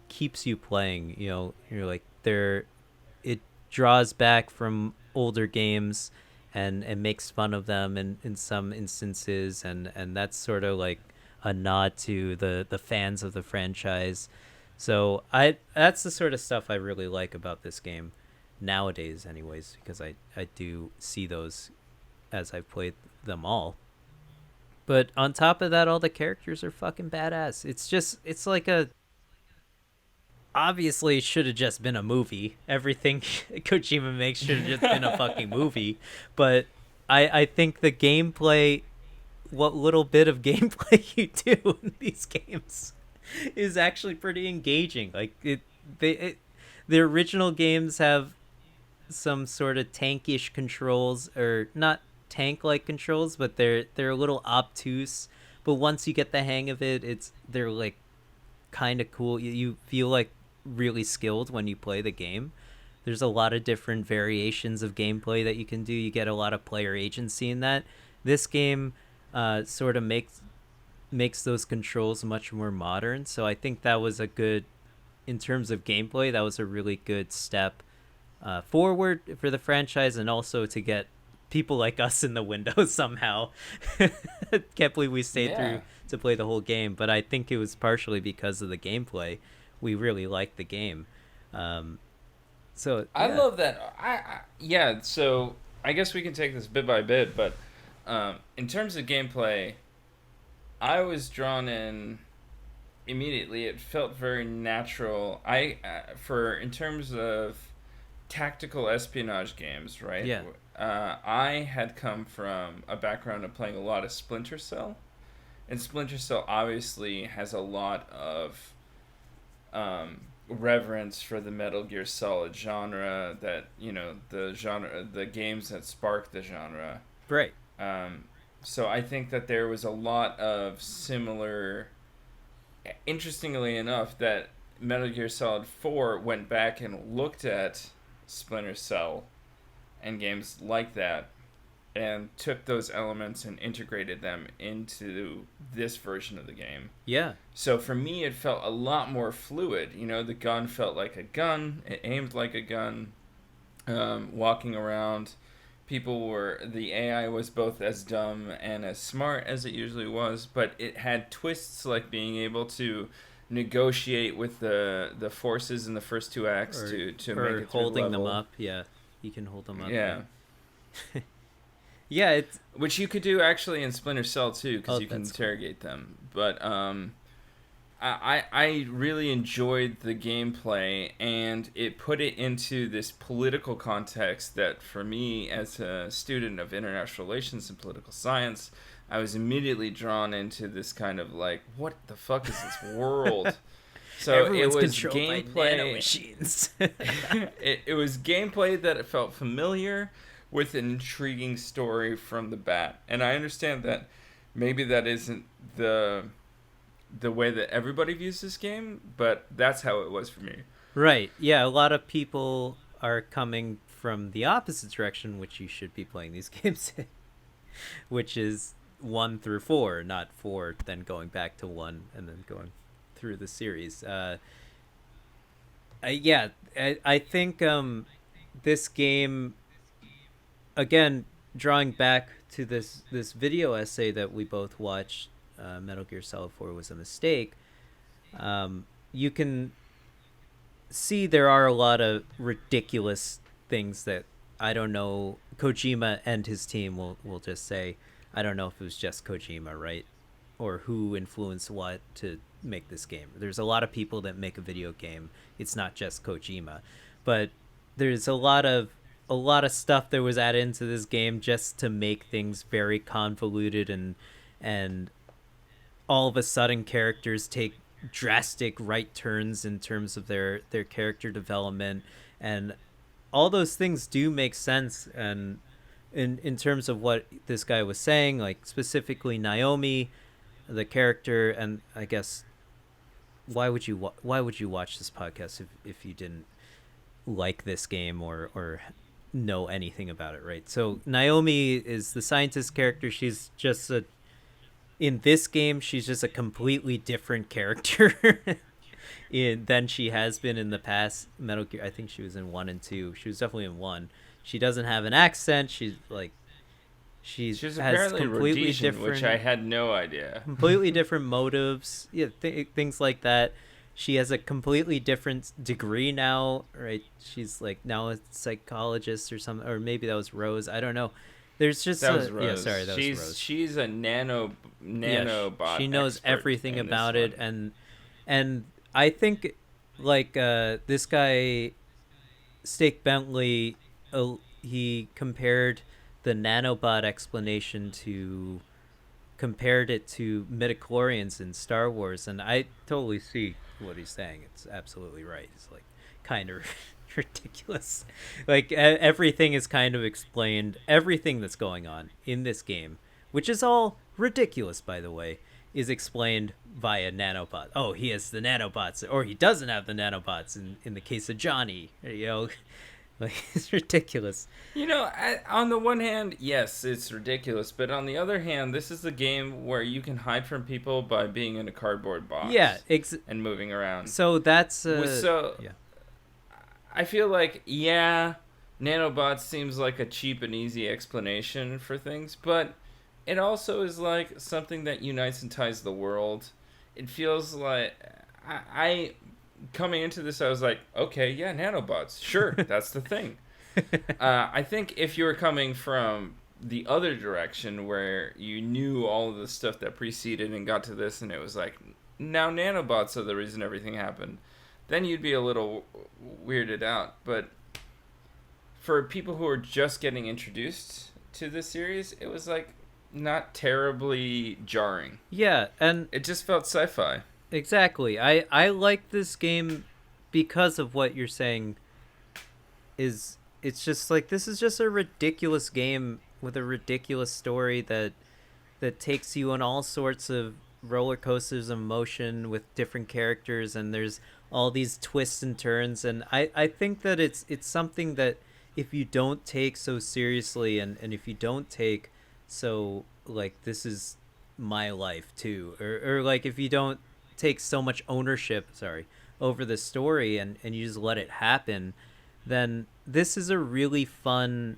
keeps you playing. You know, you're like there. It draws back from older games and makes fun of them in some instances, and that's sort of like a nod to the fans of the franchise. So I that's the sort of stuff I really like about this game nowadays anyways, because I do see those as I've played them all. But on top of that, all the characters are fucking badass. It's like a obviously it should have just been a movie. Everything Kojima makes should have just been a fucking movie. But I think the gameplay, what little bit of gameplay you do in these games, is actually pretty engaging. Like the original games have some sort of tankish controls, or not tank like controls, but they're a little obtuse. But once you get the hang of it, they're like kind of cool. You feel like really skilled when you play the game. There's a lot of different variations of gameplay that you can do. You get a lot of player agency in that. This game sort of makes those controls much more modern. So I think that was a good, in terms of gameplay, that was a really good step forward for the franchise, and also to get people like us in the window somehow. Can't believe we stayed Yeah. through to play the whole game, but I think it was partially because of the gameplay. We really liked the game. So I yeah, love that. Yeah. So I guess we can take this bit by bit, but in terms of gameplay, I was drawn in immediately. It felt very natural. For in terms of tactical espionage games, right? yeah, I had come from a background of playing a lot of Splinter Cell, and Splinter Cell obviously has a lot of reverence for the Metal Gear Solid genre, that the games that sparked the genre. right. Um, so I think that there was a lot of similar. Interestingly enough, that Metal Gear Solid 4 went back and looked at Splinter Cell and games like that, and took those elements and integrated them into this version of the game. Yeah, So for me, it felt a lot more fluid. You know, the gun felt like a gun. It aimed like a gun. Walking around, the AI was both as dumb and as smart as it usually was, but it had twists like being able to negotiate with the forces in the first two acts or to or make it through the holding them level. up. Yeah, you can hold them up. Yeah. Yeah, it's Which you could do actually in Splinter Cell too, because oh, you can that's cool. interrogate them. But I really enjoyed the gameplay, and it put it into this political context that, for me, as a student of international relations and political science, I was immediately drawn into this kind of like, what the fuck is this world? So Everyone's it was controlled by nano gameplay. machines. It was gameplay that it felt familiar, with an intriguing story from the bat. And I understand that maybe that isn't the way that everybody views this game, but that's how it was for me. Right. Yeah, a lot of people are coming from the opposite direction, which you should be playing these games in, which is 1 through 4, not 4 then going back to 1 and then going through the series. Yeah, I think this game, again, drawing back to this video essay that we both watched, Metal Gear Solid 4 was a mistake. You can see there are a lot of ridiculous things that, I don't know, Kojima and his team will just say, I don't know if it was just Kojima, right? Or who influenced what to make this game. There's a lot of people that make a video game. It's not just Kojima. But there's a lot of stuff that was added into this game just to make things very convoluted, and all of a sudden characters take drastic right turns in terms of their character development, and all those things do make sense. And in terms of what this guy was saying, like specifically Naomi, the character, and I guess why would you watch this podcast if you didn't like this game or know anything about it, right? So Naomi is the scientist character. She's just in this game, she's just a completely different character than she has been in the past Metal Gear. I think she was in 1 and 2. She was definitely in 1. She doesn't have an accent. She's She's has apparently completely Rhodesian, different, which I had no idea. completely different motives. Yeah, things like that. She has a completely different degree now, right? She's like now a psychologist or something, or maybe that was Rose. I don't know. There's just That was Rose. Yeah, sorry, that was Rose. She's a nanobot. She knows expert everything in about this it, one. and I think like this guy Steak Bentley, he compared the nanobot explanation to compared it to midichlorians in Star Wars, and I totally see what he's saying. It's absolutely right. It's like kind of ridiculous. Like everything is kind of explained. Everything that's going on in this game, which is all ridiculous, by the way, is explained via nanobot. Oh, he has the nanobots, or he doesn't have the nanobots. In the case of Johnny, like it's ridiculous. On the one hand, yes, it's ridiculous, but on the other hand, this is a game where you can hide from people by being in a cardboard box. Yeah, and moving around. So that's yeah. I feel like, nanobots seems like a cheap and easy explanation for things, but it also is like something that unites and ties the world. It feels like I coming into this, I was like, okay, yeah, nanobots, sure, that's the thing. I think if you were coming from the other direction where you knew all of the stuff that preceded and got to this, and it was like, now nanobots are the reason everything happened, then you'd be a little weirded out. But for people who are just getting introduced to this series, it was like not terribly jarring. Yeah, and it just felt sci-fi. Exactly. I like this game because of what you're saying. It's just like, this is just a ridiculous game with a ridiculous story that takes you on all sorts of roller coasters of emotion with different characters, and there's all these twists and turns, and I think that it's something that if you don't take so seriously, and if you don't take so like this is my life too, or like if you don't take so much ownership over the story, and you just let it happen, then this is a really fun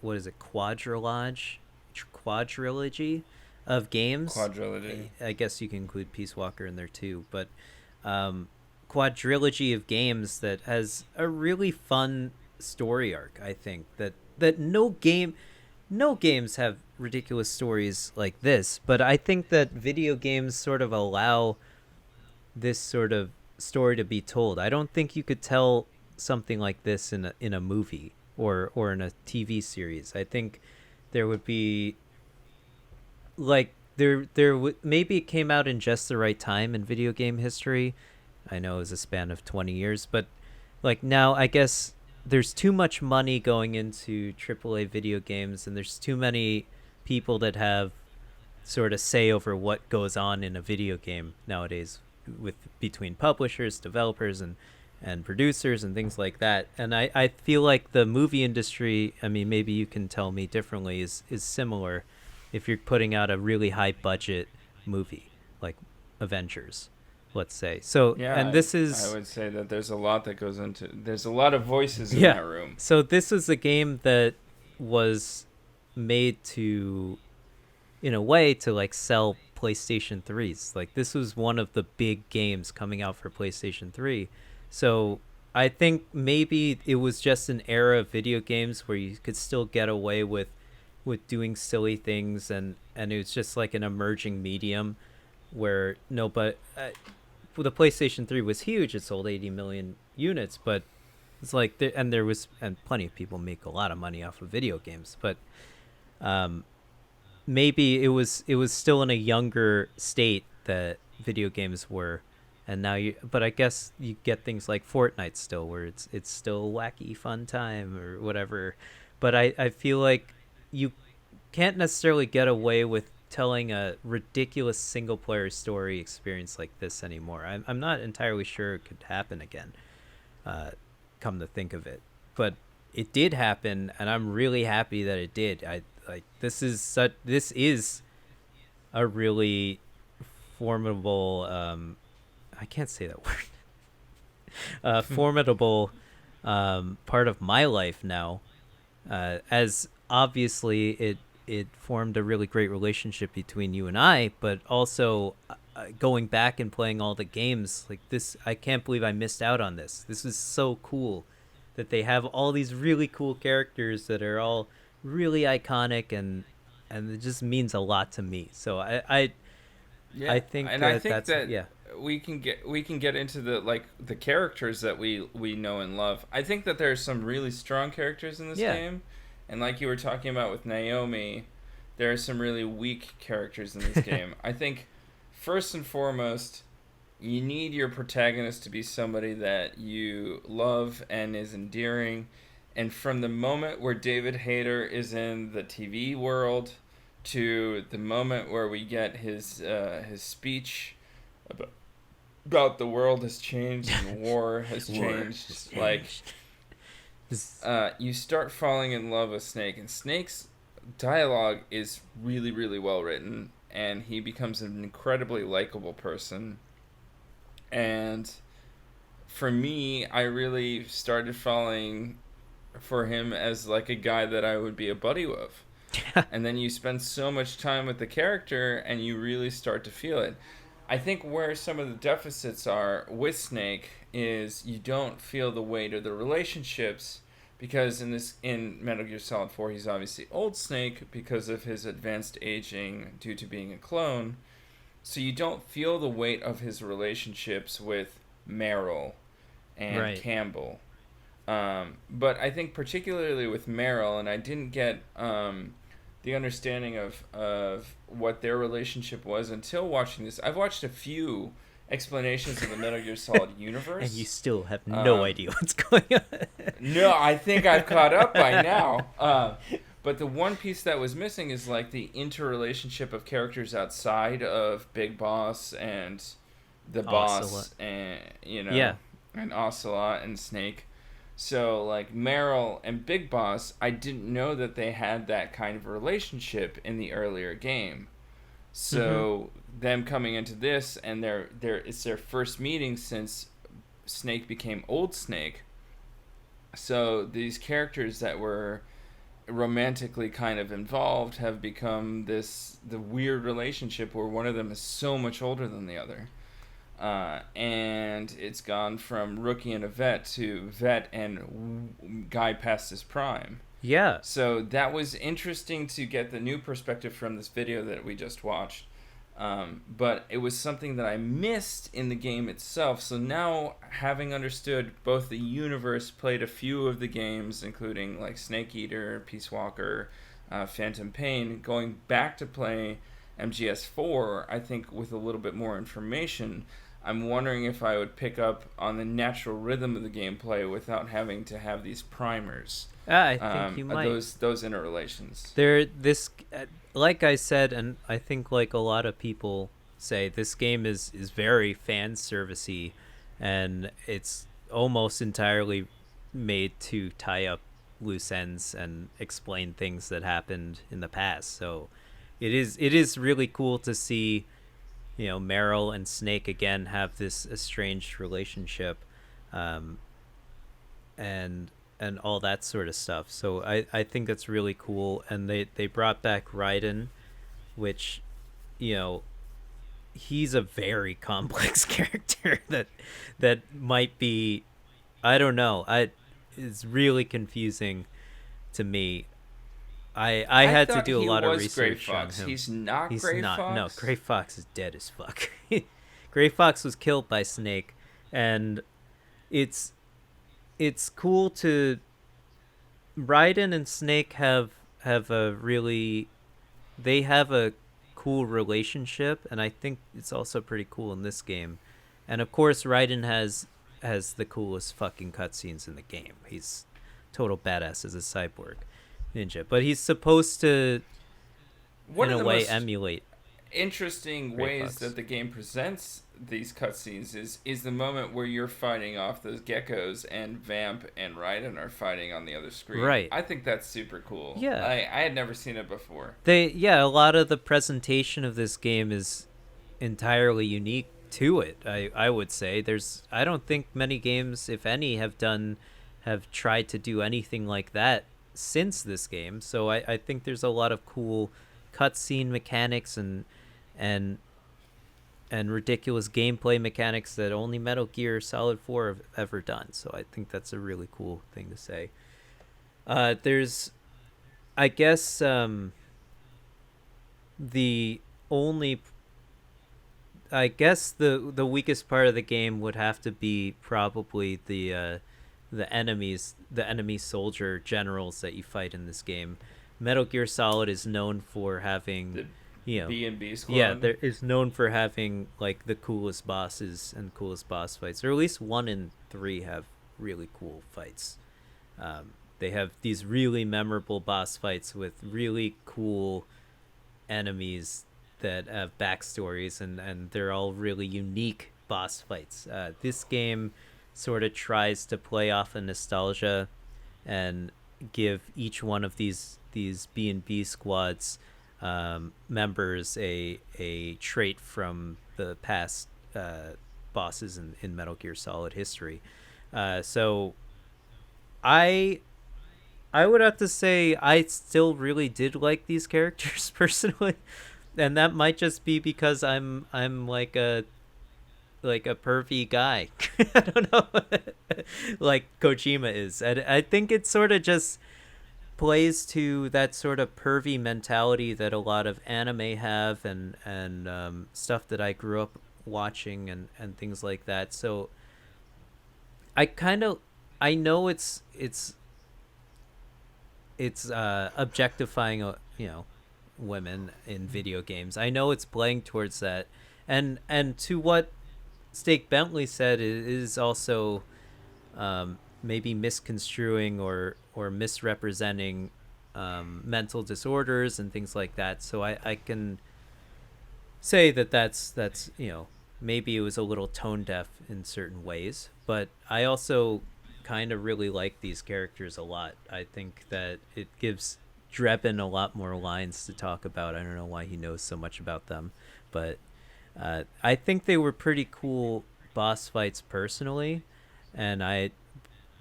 what is it, quadrilogy of games. Quadrilogy. I guess you can include Peace Walker in there too, but quadrilogy of games that has a really fun story arc. I think that no games have ridiculous stories like this, but I think that video games sort of allow this sort of story to be told. I don't think you could tell something like this in a movie or in a TV series. I think there would be like maybe it came out in just the right time in video game history. I know it was a span of 20 years, but like now I guess there's too much money going into AAA video games, and there's too many people that have sort of say over what goes on in a video game nowadays, with between publishers, developers, and and producers and things like that. And I feel like the movie industry, I mean, maybe you can tell me differently, is similar if you're putting out a really high budget movie like Avengers, let's say. So, Yeah, and this I is, would say that there's a lot that goes into. There's a lot of voices in yeah. that room. So this is a game that was made to, in a way, to like sell PlayStation 3s. Like this was one of the big games coming out for PlayStation 3. So I think maybe it was just an era of video games where you could still get away with doing silly things, and it was just like an emerging medium where no, but the PlayStation 3 was huge. It sold 80 million units, but it's like and plenty of people make a lot of money off of video games, but um maybe it was still in a younger state that video games were, and now but I guess you get things like Fortnite still, where it's still wacky fun time or whatever. But I feel like you can't necessarily get away with telling a ridiculous single player story experience like this anymore. I'm not entirely sure it could happen again, come to think of it. But it did happen, and I'm really happy that it did. This is a really formidable, I can't say that word, formidable part of my life now, as obviously it formed a really great relationship between you and I, but also going back and playing all the games like this, I can't believe I missed out on this. This is so cool that they have all these really cool characters that are all really iconic, and it just means a lot to me. So I Yeah, think and I think that's, that yeah. we can get into the characters that we know and love. I think that there's some really strong characters in this Yeah. game, and like you were talking about with Naomi, there are some really weak characters in this game. I think first and foremost, you need your protagonist to be somebody that you love and is endearing. And from the moment where David Hayter is in the TV world to the moment where we get his speech about the world has changed and war has changed, like you start falling in love with Snake, and Snake's dialogue is really, really well written, and he becomes an incredibly likable person. And for me, I really started falling for him as like a guy that I would be a buddy with. And then you spend so much time with the character and you really start to feel it. I think where some of the deficits are with Snake is you don't feel the weight of the relationships, because in Metal Gear Solid 4 he's obviously old Snake because of his advanced aging due to being a clone. So you don't feel the weight of his relationships with Meryl and Right. Campbell. But I think particularly with Meryl, and I didn't get the understanding of what their relationship was until watching this. I've watched a few explanations of the Metal Gear Solid universe. And you still have no idea what's going on. No, I think I've caught up by now. But the one piece that was missing is like the interrelationship of characters outside of Big Boss and the Ocelot. boss, and Yeah. and Ocelot and Snake. So like Meryl and Big Boss, I didn't know that they had that kind of relationship in the earlier game. So them coming into this, and it's their first meeting since Snake became Old Snake. So these characters that were romantically kind of involved have become the weird relationship where one of them is so much older than the other. And it's gone from rookie and a vet to vet and guy past his prime. Yeah. So that was interesting to get the new perspective from this video that we just watched. But it was something that I missed in the game itself. So now, having understood both the universe, played a few of the games, including like Snake Eater, Peace Walker, Phantom Pain, going back to play MGS4, I think with a little bit more information, I'm wondering if I would pick up on the natural rhythm of the gameplay without having to have these primers. I think you might. Those interrelations. Like I said, and I think like a lot of people say, this game is very fan servicey, and it's almost entirely made to tie up loose ends and explain things that happened in the past. So it is really cool to see, Meryl and Snake again have this estranged relationship, um, and all that sort of stuff. So I think that's really cool. And they brought back Raiden, which, you know, he's a very complex character that might be, I don't know, it's really confusing to me. I I had to thought do a he lot of was Gray research on Fox. him. He's not He's Gray not. No, Fox? Gray Fox is dead as fuck. Gray Fox was killed by Snake, and it's it's cool to Raiden and Snake have a really, they have a cool relationship, and I think it's also pretty cool in this game. And of course, Raiden has the coolest fucking cutscenes in the game. He's total badass as a cyborg ninja, but he's supposed to, One in of a the way, most emulate interesting Gray ways Fox. that the game presents these cutscenes is the moment where you're fighting off those geckos and Vamp and Raiden are fighting on the other screen. Right. I think that's super cool. Yeah. I had never seen it before. A lot of the presentation of this game is entirely unique to it. I would say I don't think many games, if any, have tried to do anything like that since this game. So I think there's a lot of cool cutscene mechanics and and ridiculous gameplay mechanics that only Metal Gear Solid 4 have ever done. So I think that's a really cool thing to say. There's, I guess, the only, I guess the weakest part of the game would have to be probably the enemies, the enemy soldier generals that you fight in this game. Metal Gear Solid is known for having, The you know, B&B squad. yeah, there is known for having like the coolest bosses and coolest boss fights, or at least 1 and 3 have really cool fights. They have these really memorable boss fights with really cool enemies that have backstories, and they're all really unique boss fights. This game sort of tries to play off of nostalgia and give each one of these B&B squads, members, a trait from the past bosses in Metal Gear Solid history. So I I would have to say I still really did like these characters personally, and that might just be because I'm like a pervy guy. I don't know, like Kojima is. And I think it sort of just plays to that sort of pervy mentality that a lot of anime have, and stuff that I grew up watching, and things like that. So I kind of, I know it's objectifying, women in video games. I know it's playing towards that, and to what Stake Bentley said, it is also maybe misconstruing or misrepresenting mental disorders and things like that. So I can say that's maybe it was a little tone deaf in certain ways, but I also kind of really like these characters a lot. I think that it gives Drebin a lot more lines to talk about. I don't know why he knows so much about them, but I think they were pretty cool boss fights personally, and I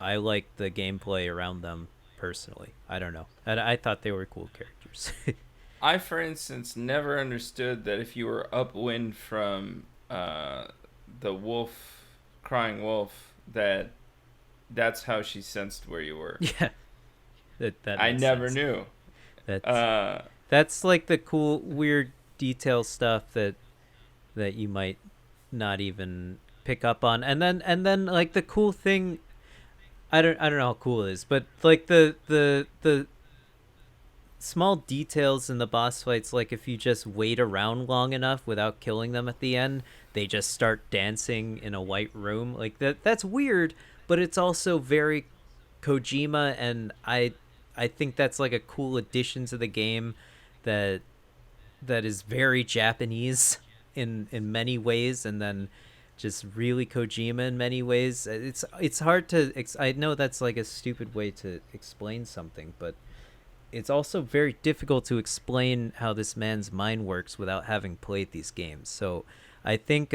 like the gameplay around them personally. I don't know. I thought they were cool characters. I, for instance, never understood that if you were upwind from the wolf, crying wolf, that's how she sensed where you were. Yeah, that I makes never sense. knew. That's Uh, that's like the cool weird detail stuff that you might not even pick up on. And then like the cool thing, I don't know how cool it is, but like the small details in the boss fights, like if you just wait around long enough without killing them at the end, they just start dancing in a white room. Like that's weird, but it's also very Kojima, and I think that's like a cool addition to the game that is very Japanese in many ways. And then just really Kojima in many ways. It's hard to I know that's like a stupid way to explain something, but it's also very difficult to explain how this man's mind works without having played these games. So I think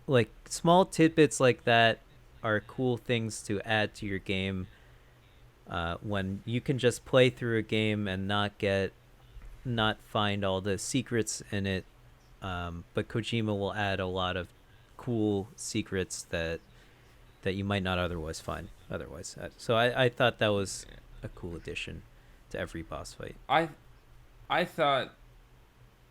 like small tidbits like that are cool things to add to your game when you can just play through a game and not find all the secrets in it. But Kojima will add a lot of cool secrets that you might not otherwise find otherwise. So I thought that was a cool addition to every boss fight. I thought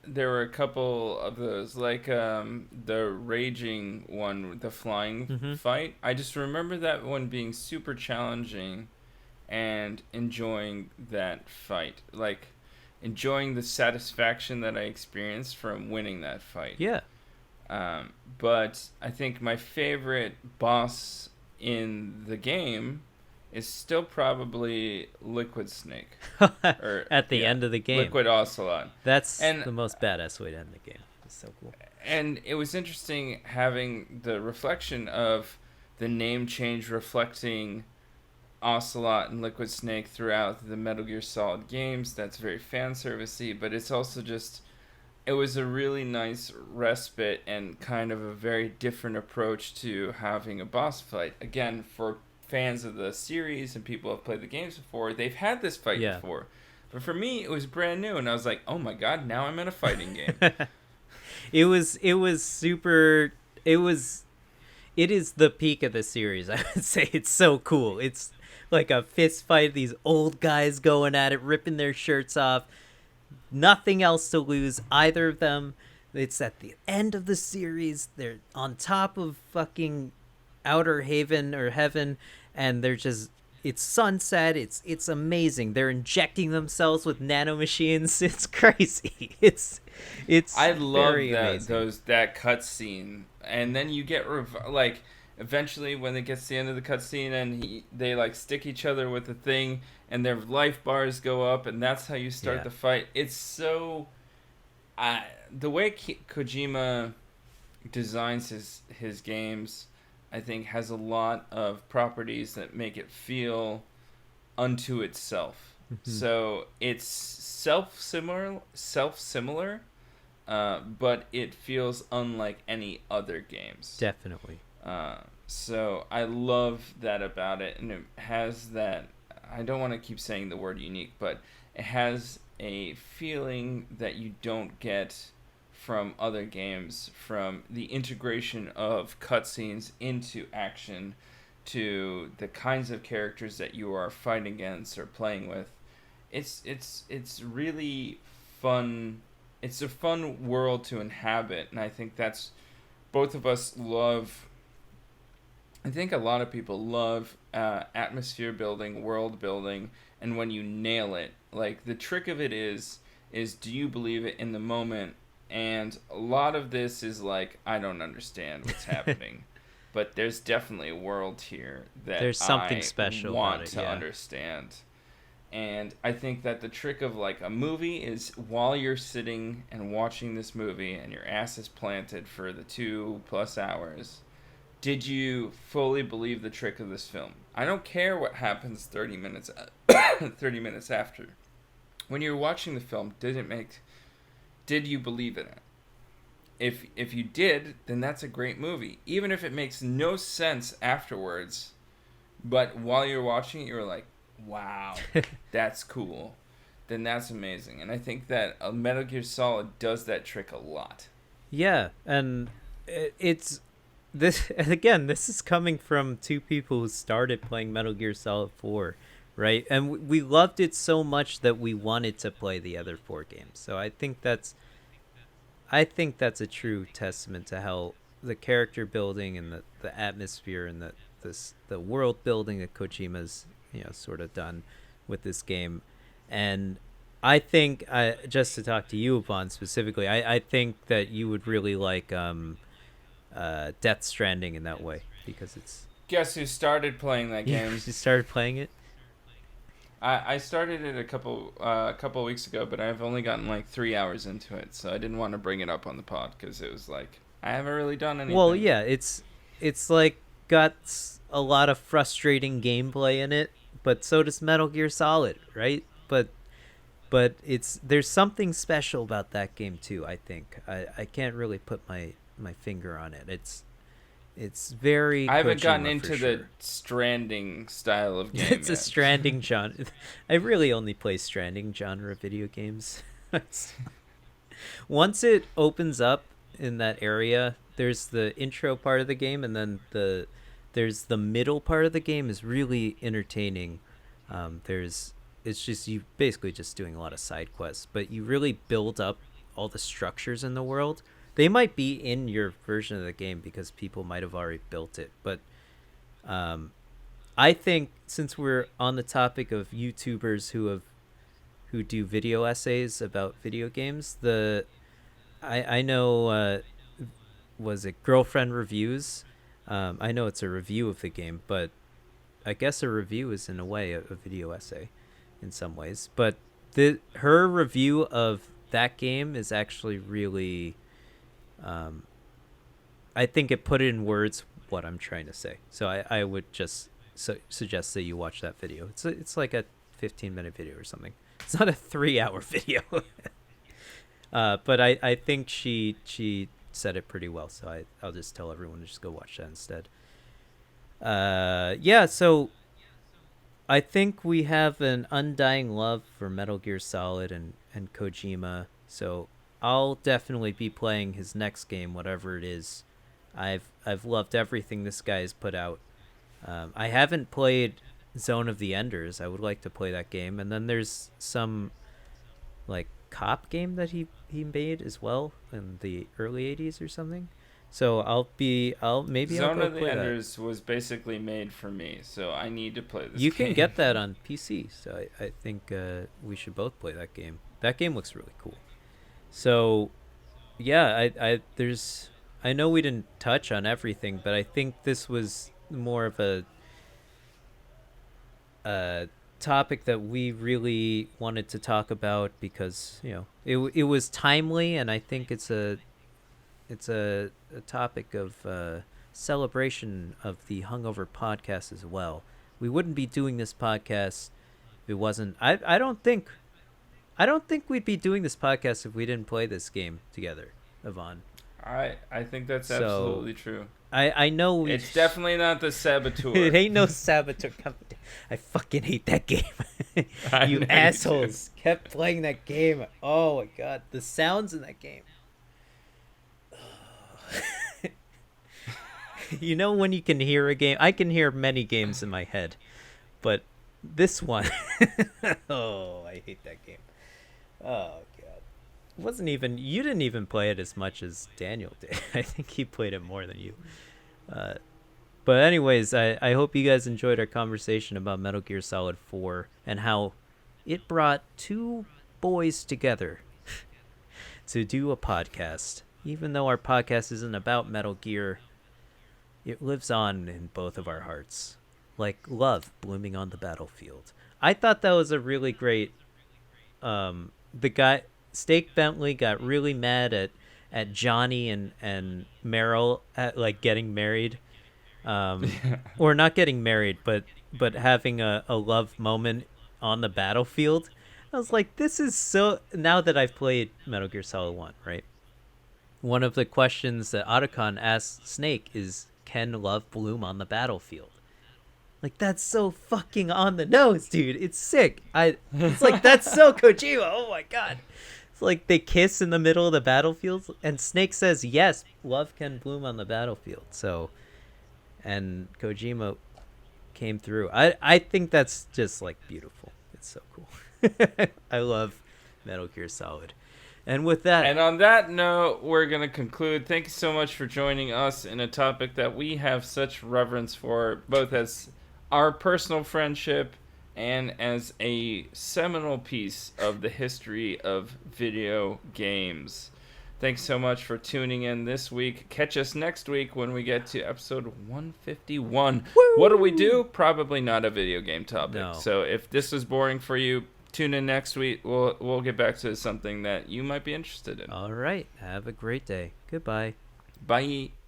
there were a couple of those, like the raging one, the flying fight. I just remember that one being super challenging and enjoying that fight. Like, enjoying the satisfaction that I experienced from winning that fight. Yeah. But I think my favorite boss in the game is still probably Liquid Snake. Or, at the end of the game. Liquid Ocelot. That's the most badass way to end the game. It's so cool. And it was interesting having the reflection of the name change reflecting Ocelot and Liquid Snake throughout the Metal Gear Solid games. That's very fan servicey, but it's also just, it was a really nice respite and kind of a very different approach to having a boss fight. Again, for fans of the series and people who have played the games before, they've had this fight before. But for me, it was brand new, and I was like, oh my god, now I'm in a fighting game. It was super, it is the peak of the series. I would say it's so cool. It's like a fist fight, these old guys going at it, ripping their shirts off. Nothing else to lose, either of them. It's at the end of the series. They're on top of fucking Outer Haven or Heaven, and they're just, it's sunset. It's amazing. They're injecting themselves with nanomachines. It's crazy. It's I love very that amazing. that cutscene, and then you get like eventually when it gets to the end of the cutscene and they like stick each other with the thing and their life bars go up, and that's how you start the fight. It's so the way Kojima designs his games, I think, has a lot of properties that make it feel unto itself. So it's self-similar, but it feels unlike any other games. Definitely. So I love that about it, and it has that, I don't want to keep saying the word unique, but it has a feeling that you don't get from other games, from the integration of cutscenes into action to the kinds of characters that you are fighting against or playing with. It's really fun. It's a fun world to inhabit, and I think that's, both of us love, I think a lot of people love atmosphere building, world building, and when you nail it, like the trick of it is do you believe it in the moment? And a lot of this is like, I don't understand what's happening, but there's definitely a world here that there's something special want about it, to understand. And I think that the trick of like a movie is, while you're sitting and watching this movie and your ass is planted for the 2+ hours, did you fully believe the trick of this film? I don't care what happens 30 minutes after. When you're watching the film, did you believe in it? If you did, then that's a great movie. Even if it makes no sense afterwards, but while you're watching it, you're like, wow, that's cool. Then that's amazing. And I think that Metal Gear Solid does that trick a lot. Yeah, and it's this again. This is coming from two people who started playing Metal Gear Solid 4, right? And we loved it so much that we wanted to play the other 4 games. So I think that's a true testament to how the character building and the atmosphere and the world building that Kojima's sort of done with this game. And I think, just to talk to you upon specifically, I think that you would really like Death Stranding in that way, because it's... Guess who started playing that game? You started playing it? I started it a couple weeks ago, but I've only gotten like 3 hours into it, so I didn't want to bring it up on the pod because it was like I haven't really done Well, anything. yeah, it's like got a lot of frustrating gameplay in it, but so does Metal Gear Solid, right? But it's there's something special about that game too. I think I can't really put my finger on it. It's very I haven't gotten Kojima for into the sure. Stranding style of game It's a yet. Stranding genre. I really only play Stranding genre video games. Once it opens up in that area, there's the intro part of the game, and then there's the middle part of the game is really entertaining. There's it's just you basically just doing a lot of side quests, but you really build up all the structures in the world. They might be in your version of the game because people might have already built it, but um, I think since we're on the topic of YouTubers who do video essays about video games, I know was it Girlfriend Reviews? I know it's a review of the game, but I guess a review is in a way a video essay in some ways. But her review of that game is actually really, um, I think it put it in words what I'm trying to say. So I would just suggest that you watch that video. It's like a 15-minute video or something. It's not a 3-hour video. But I think she said it pretty well, so I'll just tell everyone to just go watch that instead. Yeah, so I think we have an undying love for Metal Gear Solid and Kojima, so I'll definitely be playing his next game, whatever it is. I've loved everything this guy has put out. I haven't played Zone of the Enders. I would like to play that game, and then there's some like cop game that he made as well in the early 80s or something. So maybe I'll Zone go of the play that. Enders was basically made for me, so I need to play this You can game. get that on PC, so I think we should both play that game. That game looks really cool. So yeah, I know we didn't touch on everything, but I think this was more of a topic that we really wanted to talk about because it was timely, and I think it's a topic of celebration of the Hungover podcast as well. We wouldn't be doing this podcast if it wasn't. I don't think we'd be doing this podcast if we didn't play this game together, Yvonne. I think that's So absolutely true. I know It's definitely not the it Saboteur. ain't no Saboteur. I fucking hate that game. I You know you do. assholes kept playing that game. Oh my god, the sounds in that game. You know when you can hear a game? I can hear many games in my head, but this one, oh, I hate that game. Oh god, it wasn't even you didn't even play it as much as Daniel did. I think he played it more than you. Uh, but anyways, I hope you guys enjoyed our conversation about Metal Gear Solid 4 and how it brought two boys together to do a podcast. Even though our podcast isn't about Metal Gear, it lives on in both of our hearts, like love blooming on the battlefield. I thought that was a really great. The guy Steak Bentley got really mad at Johnny and Meryl at like getting married, or not getting married, but having a love moment on the battlefield. I was like, this is so. Now that I've played Metal Gear Solid 1, right? One of the questions that Otacon asks Snake is, "Can love bloom on the battlefield?" Like that's so fucking on the nose, dude. It's sick. It's like that's so Kojima. Oh my god. It's like they kiss in the middle of the battlefield, and Snake says, "Yes, love can bloom on the battlefield." So, and Kojima came through. I think that's just like beautiful. It's so cool. I love Metal Gear Solid. And with that, And on that note, we're going to conclude. Thank you so much for joining us in a topic that we have such reverence for, both as our personal friendship and as a seminal piece of the history of video games. Thanks so much for tuning in this week. Catch us next week when we get to episode 151. woo! What do we do? Probably not a video game topic. No. So if this was boring for you, tune in next week. We'll get back to something that you might be interested in. All right. Have a great day. Goodbye. Bye.